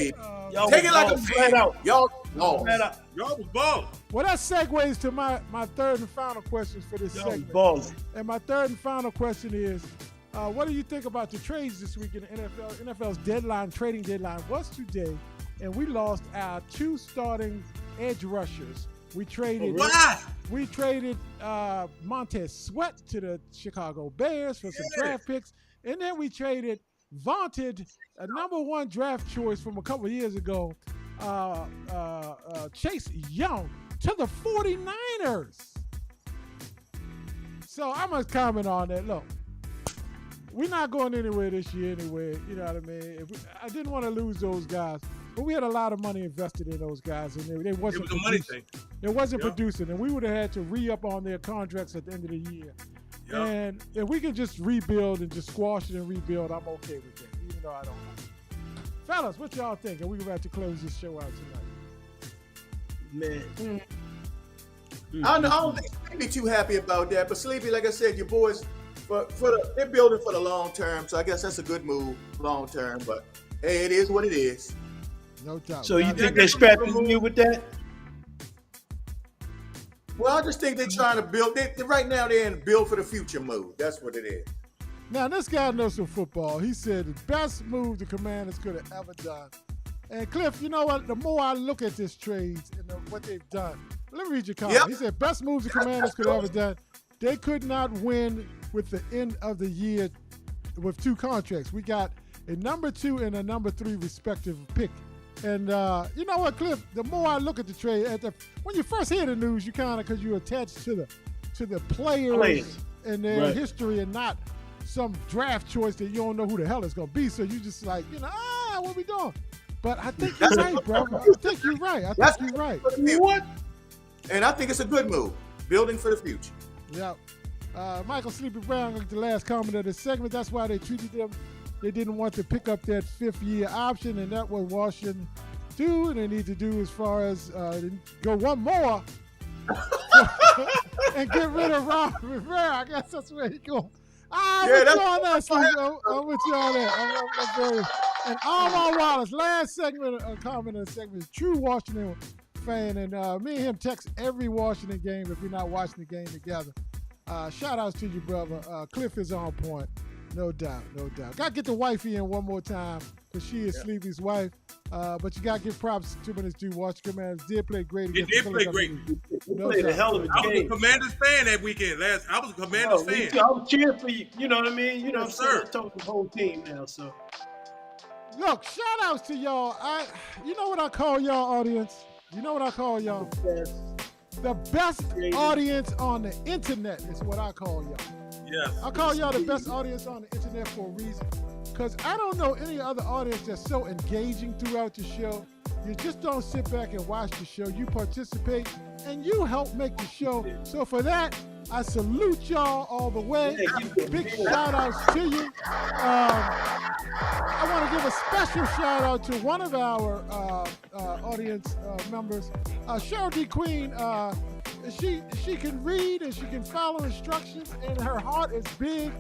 Y'all Take was it like a balling flat man. out. Y'all lost. Flat out. Y'all was balling. Well, that segues to my third and final questions for this Y'all was segment. balling. And my third and final question is, what do you think about the trades this week in the NFL? NFL's trading deadline was today, and we lost our 2 starting edge rushers. We traded Montez Sweat to the Chicago Bears for some draft picks, and then we traded vaunted a number 1 draft choice from a couple of years ago, Chase Young, to the 49ers. So I'm going to comment on that. Look, we're not going anywhere this year anyway. You know what I mean? I didn't want to lose those guys, but we had a lot of money invested in those guys, and they wasn't. It was a money thing. It wasn't producing, and we would have had to re-up on their contracts at the end of the year. Yep. And if we can just rebuild and just squash it and rebuild, I'm okay with that, even though I don't like it. Fellas, what y'all think? And we're about to close this show out tonight. Man. I don't think Sleepy too happy about that, but Sleepy, like I said, your boys, they're building for the long term, so I guess that's a good move long term. But hey, it is what it is. No doubt. So you think they're strapping you with that? Well, I just think they're trying to build. Right now, they're in build for the future mode. That's what it is. Now, this guy knows some football. He said the best move the Commanders could have ever done. And Cliff, you know what? The more I look at this trades and what they've done, let me read your comment. Yep. He said best moves the Commanders could have ever done. They could not win with the end of the year with 2 contracts. We got a number 2 and a number 3 respective pick. And you know what, Cliff? The more I look at the trade, when you first hear the news, you kind of, because you're attached to the players and their history, and not some draft choice that you don't know who the hell it's gonna be. So you just like, what we doing? But I think you're right, bro. I think you're right. What? And I think it's a good move, building for the future. Yeah. Michael Sleepy Brown, the last comment of the segment. That's why they treated them. They didn't want to pick up that 5th-year option, and that's what Washington do. And they need to do as far as go one more and get rid of Ron Rivera. I guess that's where he go. I'm with you on that, Sleepy. I'm with you on that. I'm very. And Armand Wallace, last segment, comment of the segment, is true Washington fan, and me and him text every Washington game if we're not watching the game together. Shout outs to you, brother. Cliff is on point. No doubt. Got to get the wifey in one more time because she is Sleepy's wife. But you got to give props to when it's due. Washington Commanders did play great. It did play great. No played a hell of a game. I was a Commanders fan that weekend. I was a Commanders fan. I was cheering for you. You know what I mean? You know, sir. I talk the whole team now. So look, shout outs to y'all. You know what I call y'all, audience? You know what I call y'all? The best audience on the internet is what I call y'all. Yes. I call y'all the best audience on the internet for a reason. Because I don't know any other audience that's so engaging throughout the show. You just don't sit back and watch the show. You participate and you help make the show. So for that, I salute y'all all the way. Big shout outs to you. I want to give a special shout out to one of our audience members, Cheryl D. Queen. She can read and she can follow instructions, and her heart is big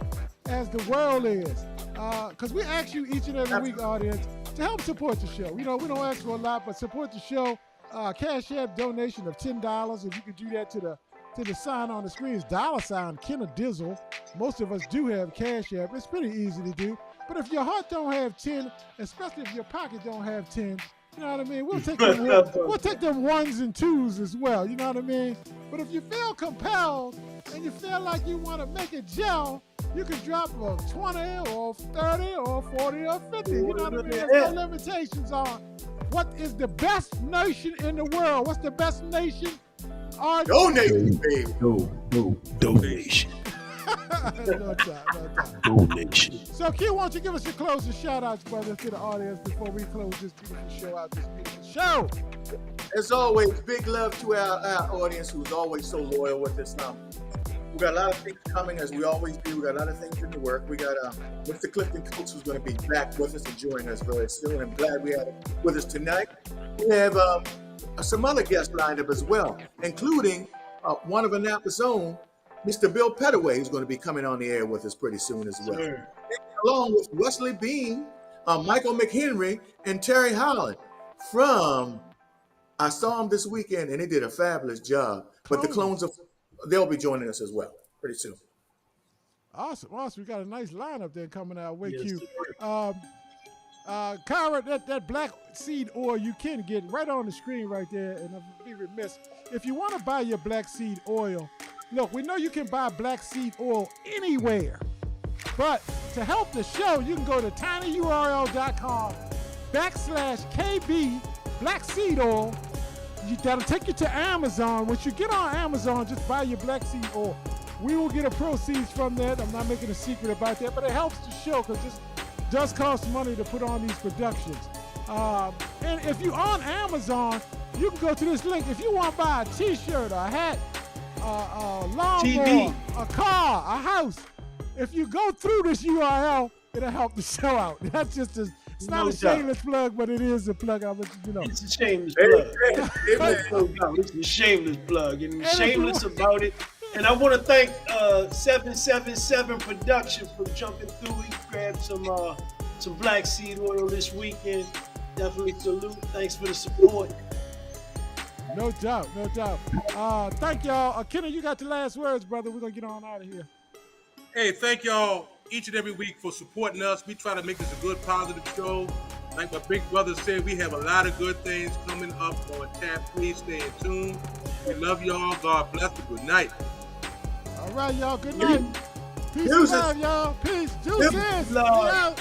as the world is. because we ask you each and every week, audience, to help support the show. You know, we don't ask for a lot, but support the show. Cash App donation of $10. If you could do that to the sign on the screen, is $ Kenna Dizzle. Most of us do have Cash App. It's pretty easy to do. But if your heart don't have 10, especially if your pocket don't have 10, you know what I mean? We'll take them ones and twos as well. You know what I mean? But if you feel compelled and you feel like you want to make it gel, you can drop a 20 or 30 or 40 or 50. You know what I mean? There's no limitations on what is the best nation in the world. What's the best nation? Donation, baby. Donation. No doubt. Donation. So, Q, why don't you give us your closing shout-outs, brother, to the audience before we close this beautiful show out, this beautiful show. As always, big love to our audience who's always so loyal with us. We got a lot of things coming, as we always do. We got a lot of things in the work. We got Mr. Clifton Coates, who's going to be back with us and joining us very soon. I'm glad we had him with us tonight. We have some other guests lined up as well, including one of Annapolis' own, Mr. Bill Pettaway, who's going to be coming on the air with us pretty soon as well. Sure. Along with Wesley Bean, Michael McHenry, and Terry Holland from, I saw them this weekend and they did a fabulous job. But the Clones, they'll be joining us as well pretty soon. Awesome. We got a nice lineup there coming out with Yes, you. Kyra, that black seed oil you can get right on the screen right there, and I'll be remiss. If you want to buy your black seed oil, look, we know you can buy black seed oil anywhere, but to help the show, you can go to tinyurl.com/KB black seed oil. That'll take you to Amazon. Once you get on Amazon, just buy your black seed oil. We will get a proceeds from that. I'm not making a secret about that, but it helps the show because this does cost money to put on these productions. And if you're on Amazon, you can go to this link. If you want to buy a t-shirt, a hat, a lawnmower, TV, a car, a house, if you go through this URL, it'll help the show out. That's just it's not a shameless plug, but it is a plug. I'll let you know. It's a shameless plug. It's a shameless plug, and shameless about it. And I want to thank 777 Production for jumping through. He grabbed some black seed oil this weekend. Definitely salute. Thanks for the support. No doubt. Thank y'all. Kenny, you got the last words, brother. We're going to get on out of here. Hey, thank y'all each and every week for supporting us. We try to make this a good, positive show. Like my big brother said, we have a lot of good things coming up on tap. Please stay in tune. We love y'all. God bless you. Good night. All right, y'all. Good night. Peace and love, y'all. Peace. Juices. Love. We out.